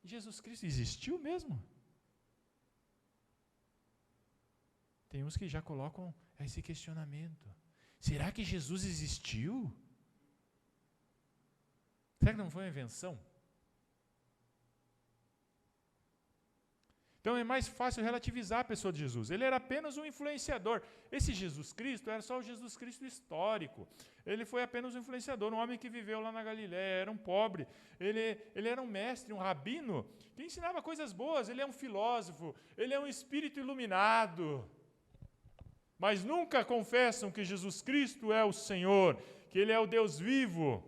Jesus Cristo existiu mesmo? Tem uns que já colocam esse questionamento. Será que Jesus existiu? Será que não foi uma invenção? Então é mais fácil relativizar a pessoa de Jesus. Ele era apenas um influenciador. Esse Jesus Cristo era só o Jesus Cristo histórico. Ele foi apenas um influenciador, um homem que viveu lá na Galiléia, era um pobre. Ele era um mestre, um rabino, que ensinava coisas boas. Ele é um filósofo, ele é um espírito iluminado. Mas nunca confessam que Jesus Cristo é o Senhor, que Ele é o Deus vivo,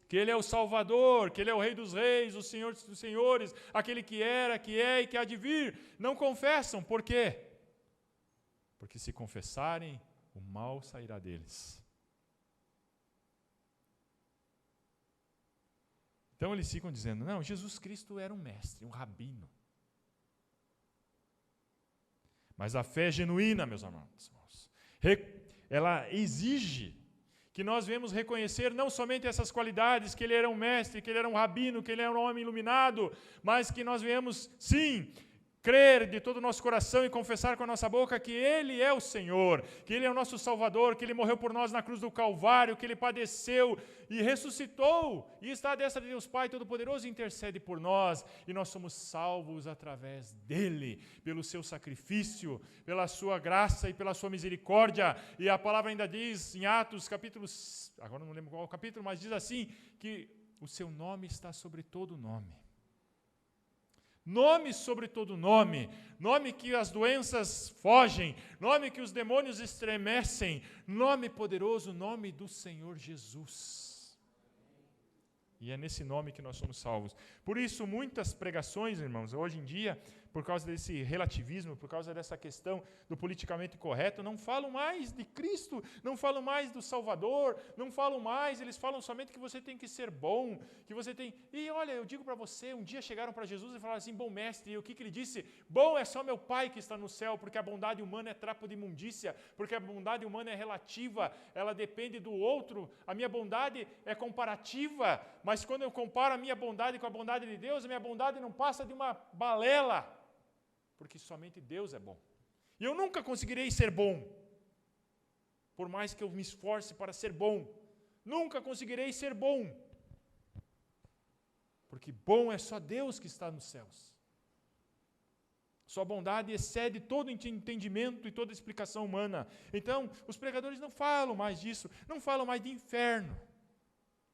que Ele é o Salvador, que Ele é o Rei dos Reis, o Senhor dos Senhores, aquele que era, que é e que há de vir. Não confessam, por quê? Porque se confessarem, o mal sairá deles. Então eles ficam dizendo, não, Jesus Cristo era um mestre, um rabino. Mas a fé genuína, meus irmãos, ela exige que nós venhamos reconhecer não somente essas qualidades, que ele era um mestre, que ele era um rabino, que ele era um homem iluminado, mas que nós venhamos, sim, crer de todo o nosso coração e confessar com a nossa boca que Ele é o Senhor, que Ele é o nosso Salvador, que Ele morreu por nós na cruz do Calvário, que Ele padeceu e ressuscitou, e está à destra de Deus Pai Todo-Poderoso e intercede por nós, e nós somos salvos através dEle, pelo seu sacrifício, pela sua graça e pela sua misericórdia. E a palavra ainda diz em Atos, agora não lembro qual capítulo, mas diz assim, que o seu nome está sobre todo nome. Nome sobre todo nome, nome que as doenças fogem, nome que os demônios estremecem, nome poderoso, nome do Senhor Jesus. E é nesse nome que nós somos salvos. Por isso, muitas pregações, irmãos, hoje em dia, por causa desse relativismo, por causa dessa questão do politicamente correto, não falam mais de Cristo, não falam mais do Salvador, não falam mais, eles falam somente que você tem que ser bom, que você tem... E olha, eu digo para você, um dia chegaram para Jesus e falaram assim, bom mestre, e o que ele disse? Bom é só meu Pai que está no céu, porque a bondade humana é trapo de imundícia, porque a bondade humana é relativa, ela depende do outro, a minha bondade é comparativa, mas quando eu comparo a minha bondade com a bondade de Deus, a minha bondade não passa de uma balela, porque somente Deus é bom. E eu nunca conseguirei ser bom, por mais que eu me esforce para ser bom. Nunca conseguirei ser bom, porque bom é só Deus que está nos céus. Sua bondade excede todo entendimento e toda explicação humana. Então, os pregadores não falam mais disso, não falam mais de inferno.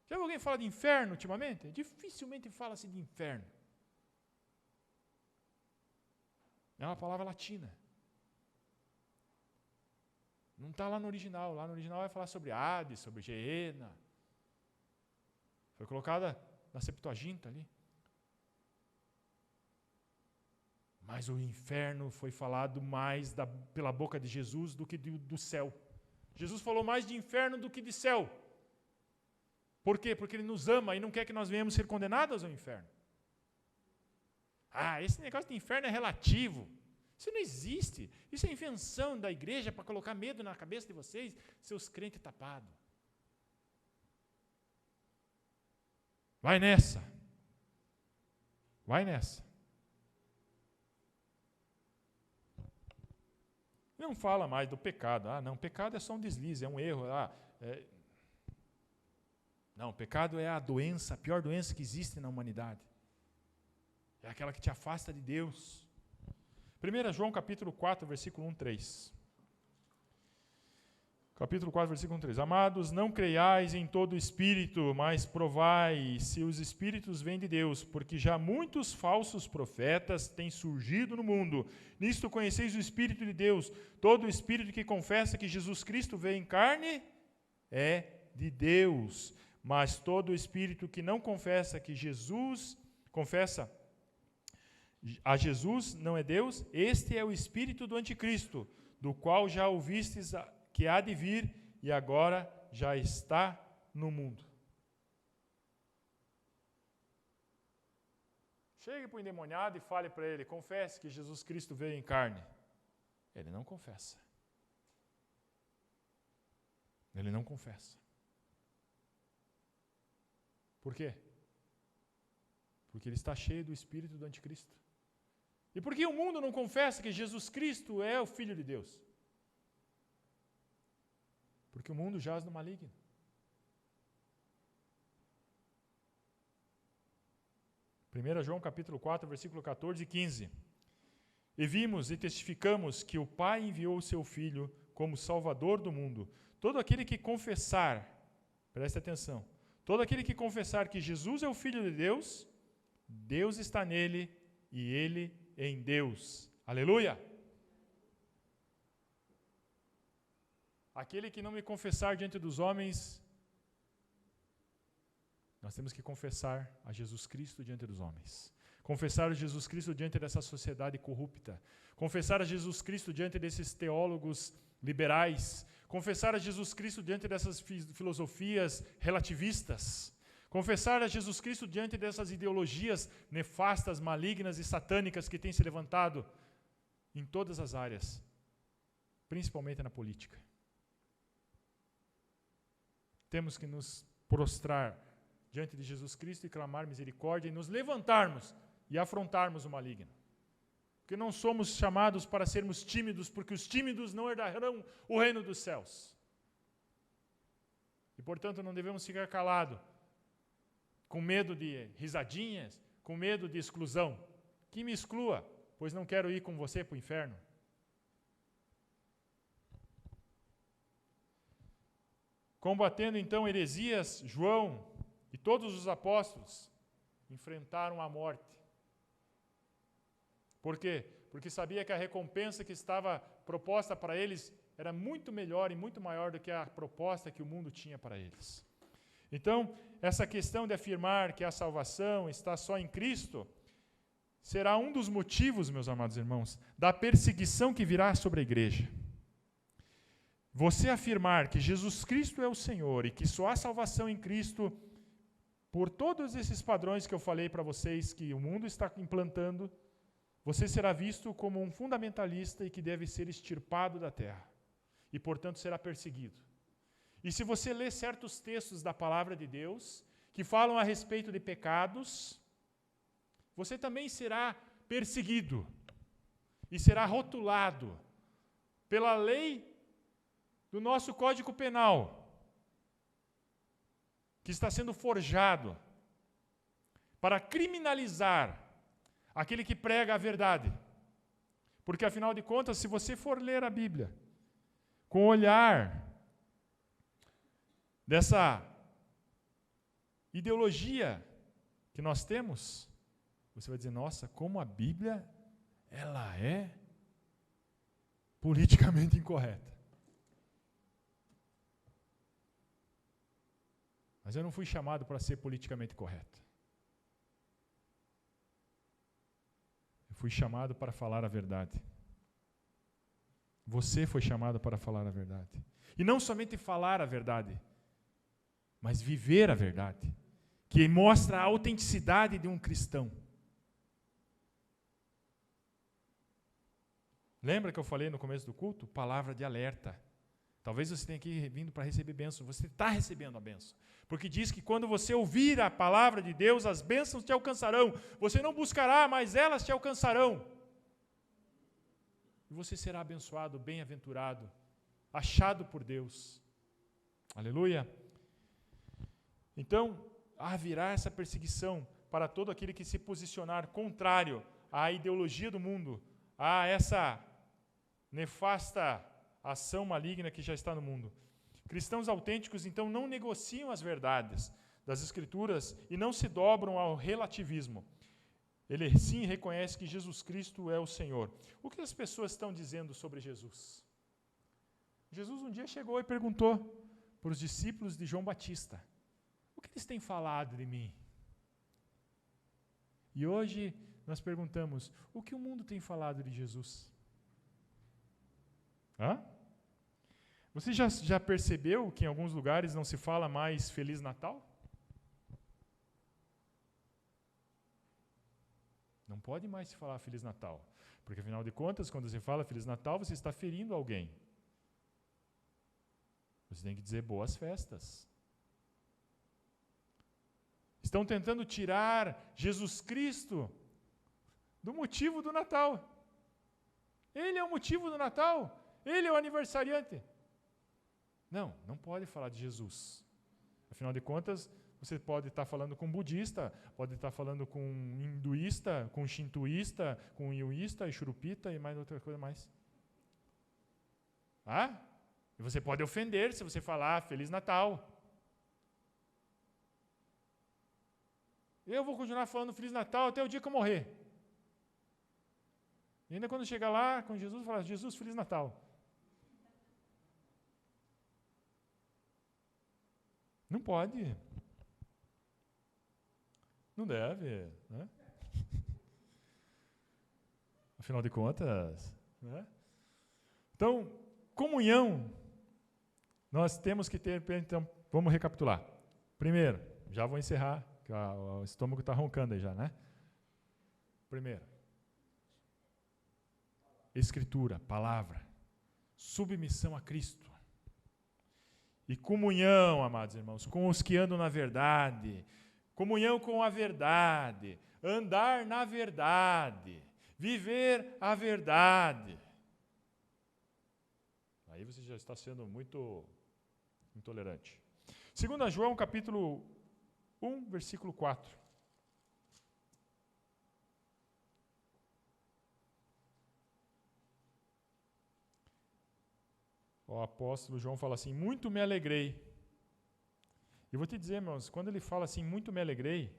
Já viu alguém falar de inferno ultimamente? Dificilmente fala-se de inferno. É uma palavra latina. Não está lá no original. Lá no original vai falar sobre Hades, sobre Geena. Foi colocada na Septuaginta ali. Mas o inferno foi falado mais pela boca de Jesus do que do céu. Jesus falou mais de inferno do que de céu. Por quê? Porque Ele nos ama e não quer que nós venhamos ser condenados ao inferno. Esse negócio de inferno é relativo. Isso não existe. Isso é invenção da igreja para colocar medo na cabeça de vocês, seus crentes tapados. Vai nessa. Vai nessa. Ele não fala mais do pecado. Não, pecado é só um deslize, é um erro. Não, pecado é a doença, a pior doença que existe na humanidade. É aquela que te afasta de Deus. 1 João capítulo 4, versículo 1, 3. Capítulo 4, versículo 3. Amados, não creiais em todo espírito, mas provai se os espíritos vêm de Deus, porque já muitos falsos profetas têm surgido no mundo. Nisto conheceis o Espírito de Deus. Todo espírito que confessa que Jesus Cristo veio em carne é de Deus. Mas todo espírito que não confessa a Jesus não é Deus, este é o espírito do anticristo, do qual já ouvistes que há de vir e agora já está no mundo. Chegue para o endemoniado e fale para ele, confesse que Jesus Cristo veio em carne. Ele não confessa. Ele não confessa. Por quê? Porque ele está cheio do espírito do anticristo. E por que o mundo não confessa que Jesus Cristo é o Filho de Deus? Porque o mundo jaz no maligno. João capítulo 4, versículo 14 e 15. E vimos e testificamos que o Pai enviou o seu Filho como Salvador do mundo. Todo aquele que confessar, preste atenção, todo aquele que confessar que Jesus é o Filho de Deus, Deus está nele e ele em Deus. Aleluia! Aquele que não me confessar diante dos homens, nós temos que confessar a Jesus Cristo diante dos homens. Confessar a Jesus Cristo diante dessa sociedade corrupta. Confessar a Jesus Cristo diante desses teólogos liberais. Confessar a Jesus Cristo diante dessas filosofias relativistas. Confessar a Jesus Cristo diante dessas ideologias nefastas, malignas e satânicas que têm se levantado em todas as áreas, principalmente na política. Temos que nos prostrar diante de Jesus Cristo e clamar misericórdia e nos levantarmos e afrontarmos o maligno. Porque não somos chamados para sermos tímidos, porque os tímidos não herdarão o reino dos céus. E, portanto, não devemos ficar calados, com medo de risadinhas, com medo de exclusão. Que me exclua, pois não quero ir com você para o inferno. Combatendo então heresias, João e todos os apóstolos enfrentaram a morte. Por quê? Porque sabia que a recompensa que estava proposta para eles era muito melhor e muito maior do que a proposta que o mundo tinha para eles. Então, essa questão de afirmar que a salvação está só em Cristo será um dos motivos, meus amados irmãos, da perseguição que virá sobre a igreja. Você afirmar que Jesus Cristo é o Senhor e que só há salvação em Cristo, por todos esses padrões que eu falei para vocês que o mundo está implantando, você será visto como um fundamentalista e que deve ser extirpado da terra. E, portanto, será perseguido. E se você ler certos textos da palavra de Deus, que falam a respeito de pecados, você também será perseguido. E será rotulado pela lei do nosso Código Penal, que está sendo forjado para criminalizar aquele que prega a verdade. Porque, afinal de contas, se você for ler a Bíblia com o olhar dessa ideologia que nós temos, você vai dizer, nossa, como a Bíblia ela é politicamente incorreta. Mas eu não fui chamado para ser politicamente correto. Eu fui chamado para falar a verdade. Você foi chamado para falar a verdade. E não somente falar a verdade, mas viver a verdade, que mostra a autenticidade de um cristão. Lembra que eu falei no começo do culto? Palavra de alerta. Talvez você tenha aqui vindo para receber bênção. Você está recebendo a bênção. Porque diz que quando você ouvir a palavra de Deus, as bênçãos te alcançarão. Você não buscará, mas elas te alcançarão. e você será abençoado, bem-aventurado, achado por Deus. Aleluia! Então, haverá essa perseguição para todo aquele que se posicionar contrário à ideologia do mundo, a essa nefasta ação maligna que já está no mundo. Cristãos autênticos, então, não negociam as verdades das Escrituras e não se dobram ao relativismo. Ele sim reconhece que Jesus Cristo é o Senhor. O que as pessoas estão dizendo sobre Jesus? Jesus um dia chegou e perguntou para os discípulos de João Batista: o que eles têm falado de mim? E hoje nós perguntamos: o que o mundo tem falado de Jesus? Hã? Você já percebeu que em alguns lugares não se fala mais Feliz Natal? Não pode mais se falar Feliz Natal, porque afinal de contas, quando você fala Feliz Natal, você está ferindo alguém. Você tem que dizer boas festas. Estão tentando tirar Jesus Cristo do motivo do Natal. Ele é o motivo do Natal. Ele é o aniversariante. Não pode falar de Jesus. Afinal de contas, você pode estar falando com um budista, pode estar falando com um hinduísta, com um shintoísta, com um iuísta, e churupita e mais outra coisa mais. E você pode ofender se você falar Feliz Natal. Eu vou continuar falando Feliz Natal até o dia que eu morrer. E ainda quando chegar lá com Jesus, falar: Jesus, Feliz Natal. Não pode. Não deve. Né? Afinal de contas. Né? Então, comunhão, nós temos que ter. Então, vamos recapitular. Primeiro, já vou encerrar, que o estômago está roncando aí já, né? Primeiro, Escritura, palavra, submissão a Cristo. E comunhão, amados irmãos, com os que andam na verdade, comunhão com a verdade, andar na verdade, viver a verdade. Aí você já está sendo muito intolerante. 2 João, capítulo 1, versículo 4. O apóstolo João fala assim: muito me alegrei. Eu vou te dizer, irmãos, quando ele fala assim, muito me alegrei,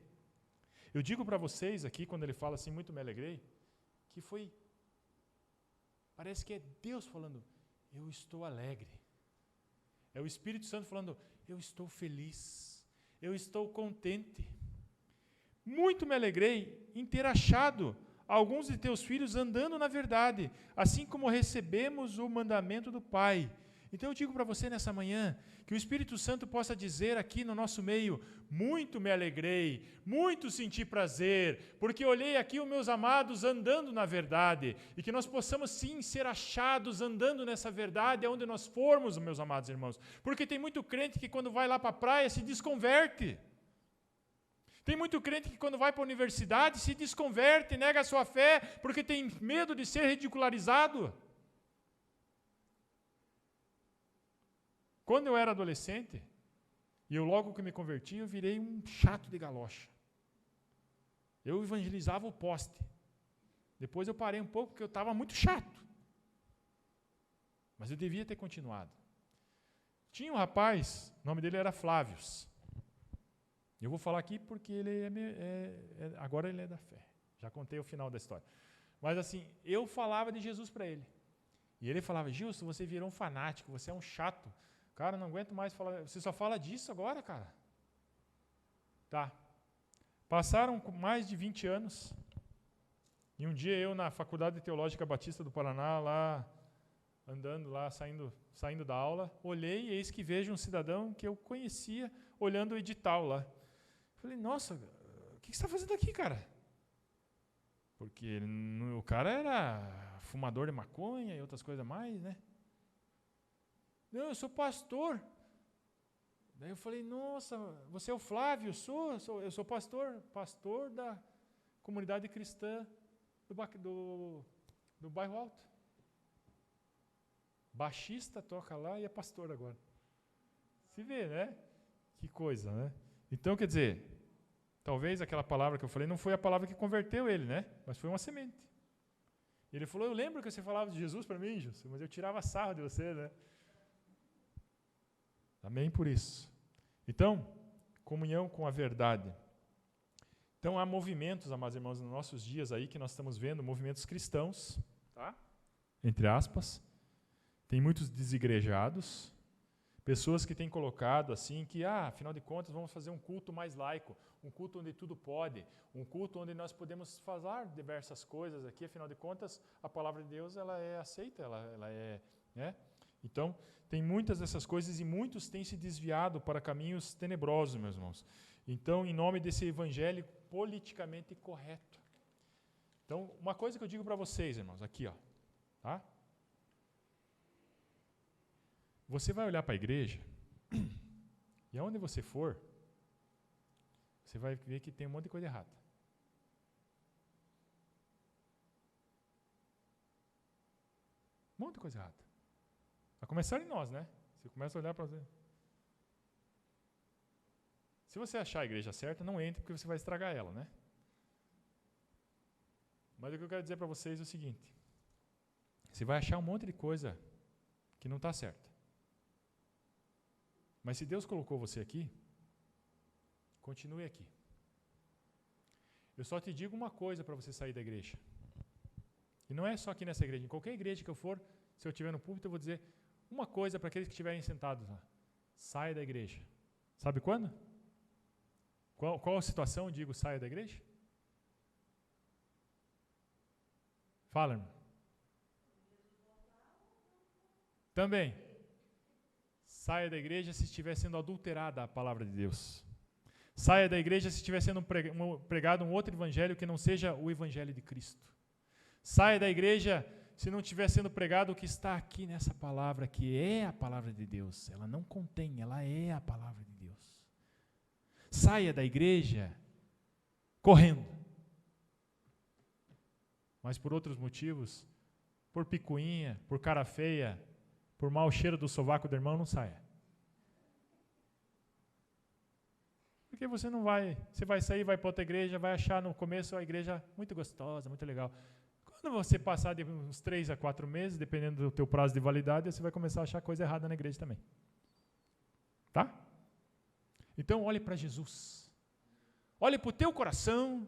eu digo para vocês aqui, quando ele fala assim, muito me alegrei, que foi, parece que é Deus falando: eu estou alegre. É o Espírito Santo falando: eu estou feliz, eu estou contente. Muito me alegrei em ter achado alguns de teus filhos andando na verdade, assim como recebemos o mandamento do Pai. Então eu digo para você nessa manhã, que o Espírito Santo possa dizer aqui no nosso meio: muito me alegrei, muito senti prazer, porque olhei aqui os meus amados andando na verdade, e que nós possamos sim ser achados andando nessa verdade, aonde nós formos, meus amados irmãos, porque tem muito crente que quando vai lá para a praia se desconverte. Tem muito crente que quando vai para a universidade se desconverte, nega a sua fé, porque tem medo de ser ridicularizado. Quando eu era adolescente, e eu logo que me converti, eu virei um chato de galocha. Eu evangelizava o poste. Depois eu parei um pouco, porque eu estava muito chato. Mas eu devia ter continuado. Tinha um rapaz, o nome dele era Flávios. Eu vou falar aqui porque ele agora ele é da fé. Já contei o final da história. Mas assim, eu falava de Jesus para ele. E ele falava: Gilson, você virou um fanático, você é um chato. Cara, não aguento mais falar. Você só fala disso agora, cara? Tá. Passaram mais de 20 anos. E um dia eu, na Faculdade Teológica Batista do Paraná, lá, andando lá, saindo da aula, olhei e eis que vejo um cidadão que eu conhecia, olhando o edital lá. Falei: nossa, o que você está fazendo aqui, cara? Porque o cara era fumador de maconha e outras coisas mais, né? Não, eu sou pastor. Daí eu falei: nossa, você é o Flávio? Eu sou pastor da comunidade cristã do bairro Alto. Baixista toca lá e é pastor agora. Se vê, né? Que coisa, né? Então, quer dizer, talvez aquela palavra que eu falei não foi a palavra que converteu ele, né? Mas foi uma semente. Ele falou, eu lembro que você falava de Jesus para mim, Júlio, mas eu tirava sarro de você, né? Amém por isso. Então, comunhão com a verdade. Então, há movimentos, amados irmãos, nos nossos dias aí que nós estamos vendo, movimentos cristãos, tá? Entre aspas. Tem muitos desigrejados, pessoas que têm colocado assim que, afinal de contas, vamos fazer um culto mais laico, um culto onde tudo pode, um culto onde nós podemos falar diversas coisas aqui, afinal de contas, a palavra de Deus ela é aceita, ela é, né? Então, tem muitas dessas coisas e muitos têm se desviado para caminhos tenebrosos, meus irmãos. Então, em nome desse evangelho politicamente correto. Então, uma coisa que eu digo para vocês, irmãos, aqui, ó, tá? Você vai olhar para a igreja e aonde você for, você vai ver que tem um monte de coisa errada. Um monte de coisa errada. A começar em nós, né? Você começa a olhar para você. Se você achar a igreja certa, não entre porque você vai estragar ela, né? Mas o que eu quero dizer para vocês é o seguinte. Você vai achar um monte de coisa que não está certa. Mas se Deus colocou você aqui, continue aqui. Eu só te digo uma coisa para você sair da igreja. E não é só aqui nessa igreja. Em qualquer igreja que eu for, se eu estiver no púlpito, eu vou dizer uma coisa para aqueles que estiverem sentados lá. Saia da igreja. Sabe quando? Qual a situação, digo, saia da igreja? Fala, irmão. Também. Saia da igreja se estiver sendo adulterada a palavra de Deus. Saia da igreja se estiver sendo pregado um outro evangelho que não seja o evangelho de Cristo. Saia da igreja se não estiver sendo pregado o que está aqui nessa palavra, que é a palavra de Deus. Ela não contém, ela é a palavra de Deus. Saia da igreja correndo. Mas por outros motivos, por picuinha, por cara feia, por mau cheiro do sovaco do irmão, não saia. Porque você não vai, você vai sair, vai para outra igreja, vai achar no começo a igreja muito gostosa, muito legal. Quando você passar de uns 3 a 4 meses, dependendo do teu prazo de validade, você vai começar a achar coisa errada na igreja também. Tá? Então olhe para Jesus. Olhe para o teu coração,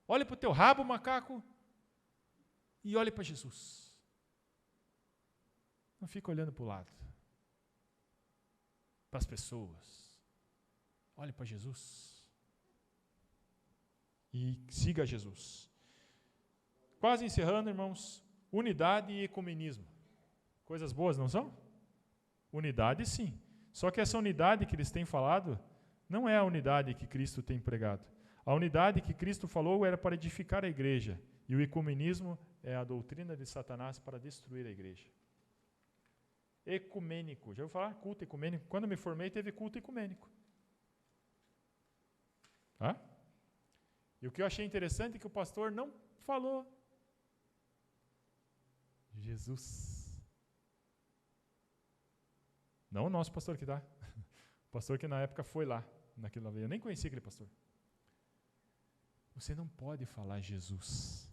olhe para o teu rabo, macaco, e olhe para Jesus. Não fica olhando para o lado, para as pessoas. Olhe para Jesus. E siga Jesus. Quase encerrando, irmãos, unidade e ecumenismo. Coisas boas, não são? Unidade, sim. Só que essa unidade que eles têm falado não é a unidade que Cristo tem pregado. A unidade que Cristo falou era para edificar a igreja. E o ecumenismo é a doutrina de Satanás para destruir a igreja. Ecumênico. Já ouviu falar? Culto ecumênico. Quando me formei, teve culto ecumênico. Hã? E o que eu achei interessante é que o pastor não falou Jesus. Não o nosso pastor que está. O pastor que na época foi lá. Naquilo ali. Eu nem conhecia aquele pastor. Você não pode falar Jesus.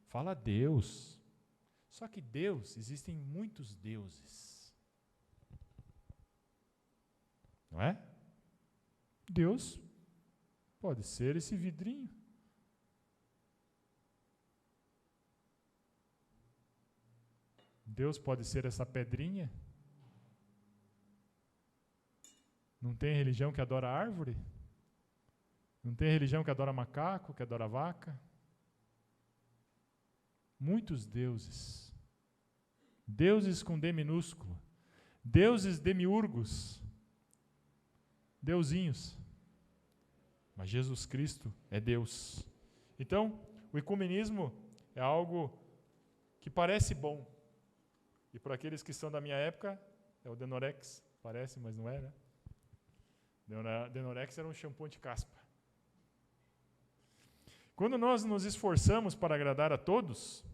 Fala Deus. Só que Deus, existem muitos deuses. Não é? Deus pode ser esse vidrinho. Deus pode ser essa pedrinha. Não tem religião que adora árvore? Não tem religião que adora macaco, que adora vaca? Muitos deuses. Deuses com D minúsculo. Deuses demiurgos. Deusinhos. Mas Jesus Cristo é Deus. Então, o ecumenismo é algo que parece bom. E para aqueles que são da minha época, é o Denorex. Parece, mas não é, né? Denorex era um shampoo de caspa. Quando nós nos esforçamos para agradar a todos,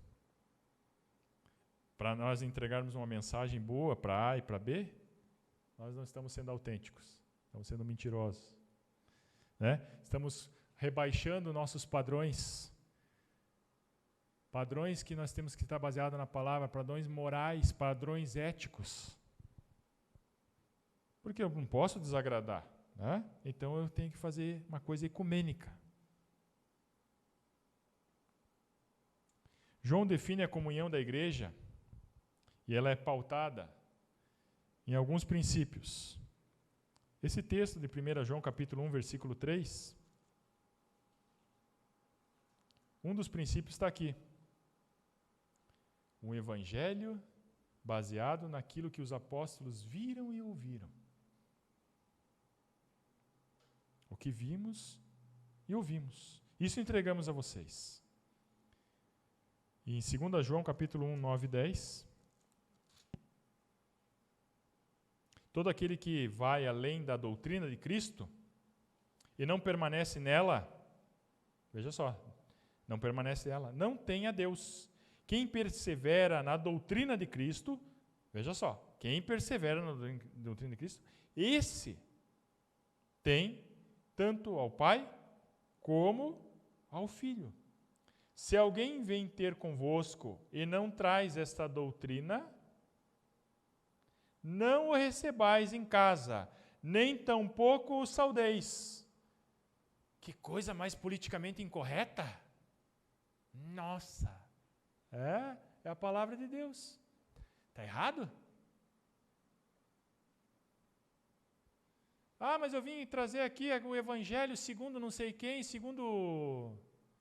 para nós entregarmos uma mensagem boa para A e para B, nós não estamos sendo autênticos, estamos sendo mentirosos, né? Estamos rebaixando nossos padrões que nós temos que estar baseados na palavra, padrões morais, padrões éticos. Porque eu não posso desagradar, né? Então eu tenho que fazer uma coisa ecumênica. João define a comunhão da igreja e ela é pautada em alguns princípios. Esse texto de 1 João capítulo 1, versículo 3, um dos princípios está aqui. Um evangelho baseado naquilo que os apóstolos viram e ouviram. O que vimos e ouvimos. Isso entregamos a vocês. E em 2 João capítulo 1, 9 e 10, todo aquele que vai além da doutrina de Cristo e não permanece nela, veja só, não permanece nela, não tem a Deus. Quem persevera na doutrina de Cristo, veja só, quem persevera na doutrina de Cristo, esse tem tanto ao Pai como ao Filho. Se alguém vem ter convosco e não traz esta doutrina, não o recebais em casa, nem tampouco o saudeis. Que coisa mais politicamente incorreta! Nossa! É a palavra de Deus. Está errado? Ah, mas eu vim trazer aqui o evangelho segundo não sei quem, segundo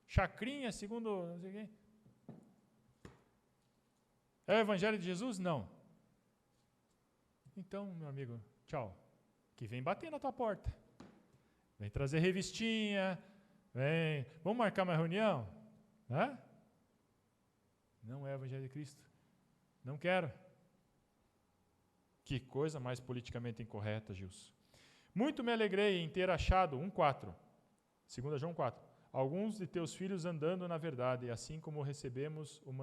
Chacrinha, segundo não sei quem. É o evangelho de Jesus? Não. Então, meu amigo, tchau. Que vem bater na tua porta. Vem trazer revistinha, vem. Vamos marcar uma reunião? Hã? Não é o evangelho de Cristo. Não quero. Que coisa mais politicamente incorreta, Gilson. Muito me alegrei em ter achado, 1,4, 2 João 4, alguns de teus filhos andando na verdade, assim como recebemos o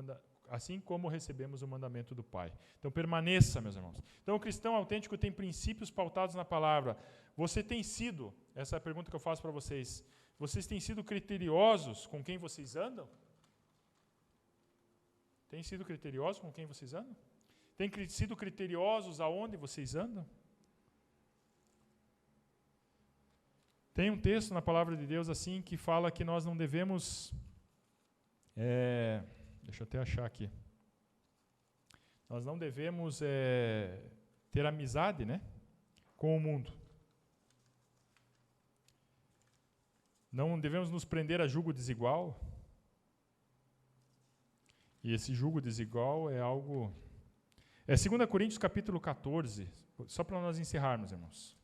mandamento do Pai. Então permaneça, meus irmãos. Então o cristão autêntico tem princípios pautados na palavra. Você tem sido, essa é a pergunta que eu faço para vocês, vocês têm sido criteriosos com quem vocês andam? Tem sido criteriosos com quem vocês andam? Tem sido criteriosos aonde vocês andam? Tem um texto na palavra de Deus assim que fala que nós não devemos... deixa eu até achar aqui. Nós não devemos ter amizade, né, com o mundo. Não devemos nos prender a julgo desigual. E esse julgo desigual é algo... É 2 Coríntios capítulo 14, só para nós encerrarmos, irmãos.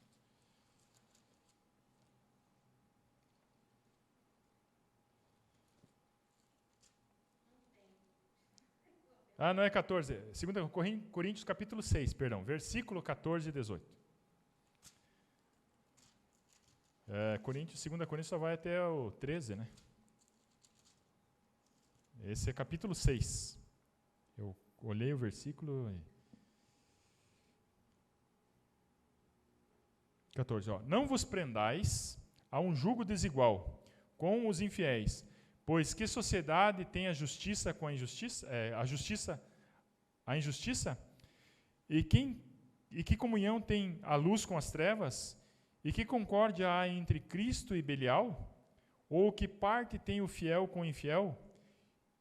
Ah, não é 14, 2 Coríntios capítulo 6, perdão, versículo 14 e 18. 2 Coríntios só vai até o 13, né? Esse é capítulo 6. Eu olhei o versículo e... 14, ó. Não vos prendais a um jugo desigual com os infiéis, pois que sociedade tem a justiça com a injustiça? A injustiça? E que comunhão tem a luz com as trevas? E que concórdia há entre Cristo e Belial? Ou que parte tem o fiel com o infiel?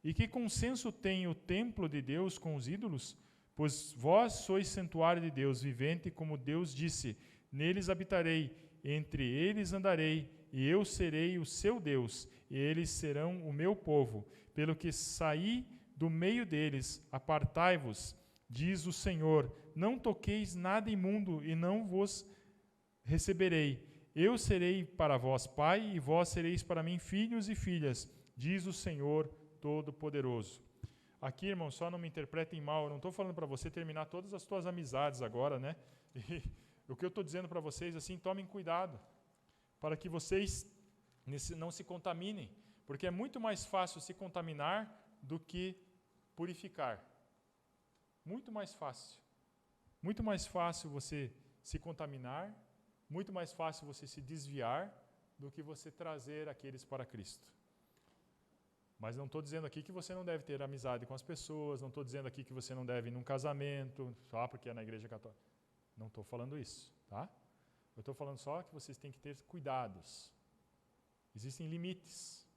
E que consenso tem o templo de Deus com os ídolos? Pois vós sois santuário de Deus vivente, como Deus disse, neles habitarei, entre eles andarei, e eu serei o seu Deus, e eles serão o meu povo. Pelo que saí do meio deles, apartai-vos, diz o Senhor, não toqueis nada imundo, e não vos receberei. Eu serei para vós pai, e vós sereis para mim filhos e filhas, diz o Senhor Todo-Poderoso. Aqui, irmão, só não me interpretem mal, eu não estou falando para você terminar todas as tuas amizades agora, né? E o que eu estou dizendo para vocês, assim, tomem cuidado, para que vocês não se contaminem, porque é muito mais fácil se contaminar do que purificar. Muito mais fácil. Muito mais fácil você se contaminar, muito mais fácil você se desviar do que você trazer aqueles para Cristo. Mas não estou dizendo aqui que você não deve ter amizade com as pessoas, não estou dizendo aqui que você não deve ir num casamento, só porque é na igreja católica. Não estou falando isso, tá? Eu estou falando só que vocês têm que ter cuidados. Existem limites.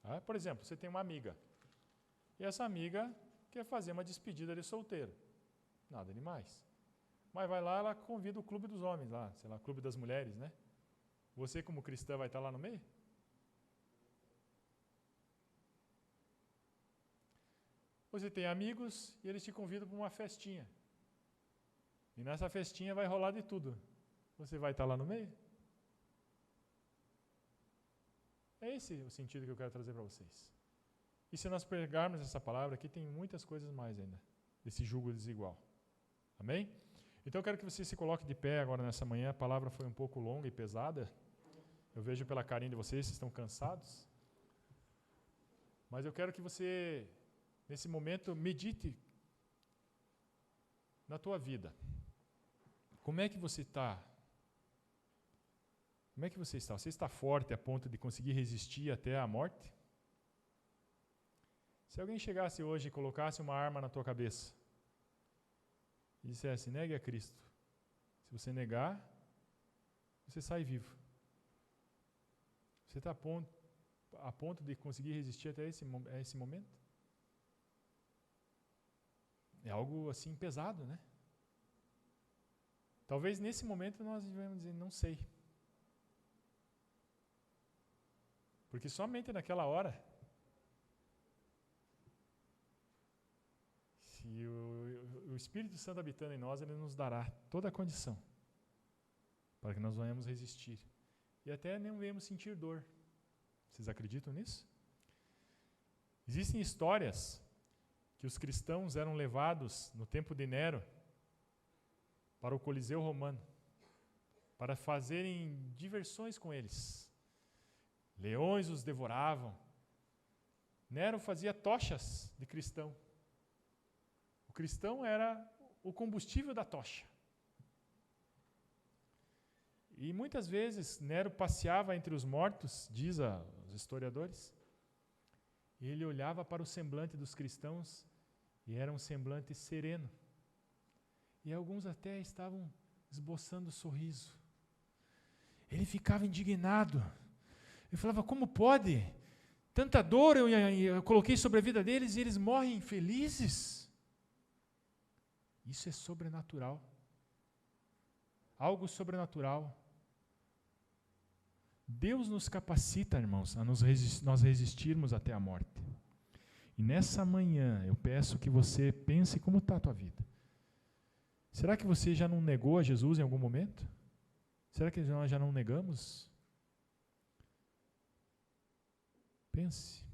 Tá? Por exemplo, você tem uma amiga, e essa amiga quer fazer uma despedida de solteiro. Nada demais. Mas vai lá, ela convida o clube dos homens lá, sei lá, clube das mulheres, né? Você como cristã vai estar lá no meio? Você tem amigos e eles te convidam para uma festinha. E nessa festinha vai rolar de tudo. Você vai estar lá no meio? É esse o sentido que eu quero trazer para vocês. E se nós pegarmos essa palavra aqui, tem muitas coisas mais ainda, desse jugo desigual. Amém? Então eu quero que você se coloque de pé agora nessa manhã. A palavra foi um pouco longa e pesada. Eu vejo pela carinha de vocês estão cansados. Mas eu quero que você, nesse momento, medite na tua vida. Como é que você está? Como é que você está? Você está forte a ponto de conseguir resistir até a morte? Se alguém chegasse hoje e colocasse uma arma na tua cabeça e dissesse, negue a Cristo. Se você negar, você sai vivo. Você está a ponto de conseguir resistir até esse momento? É algo assim pesado, né? Talvez nesse momento nós devemos dizer, não sei. Porque somente naquela hora, se o Espírito Santo habitando em nós, ele nos dará toda a condição para que nós venhamos resistir. E até não venhamos sentir dor. Vocês acreditam nisso? Existem histórias que os cristãos eram levados no tempo de Nero para o Coliseu Romano, para fazerem diversões com eles. Leões os devoravam. Nero fazia tochas de cristão. O cristão era o combustível da tocha. E muitas vezes Nero passeava entre os mortos, diz os historiadores, e ele olhava para o semblante dos cristãos e era um semblante sereno. E alguns até estavam esboçando sorriso. Ele ficava indignado. Ele falava, como pode? Tanta dor eu coloquei sobre a vida deles e eles morrem felizes? Isso é sobrenatural. Algo sobrenatural. Deus nos capacita, irmãos, a nós resistirmos até a morte. E nessa manhã eu peço que você pense como está a tua vida. Será que você já não negou a Jesus em algum momento? Será que nós já não negamos? Pense.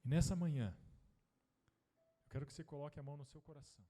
E nessa manhã, eu quero que você coloque a mão no seu coração.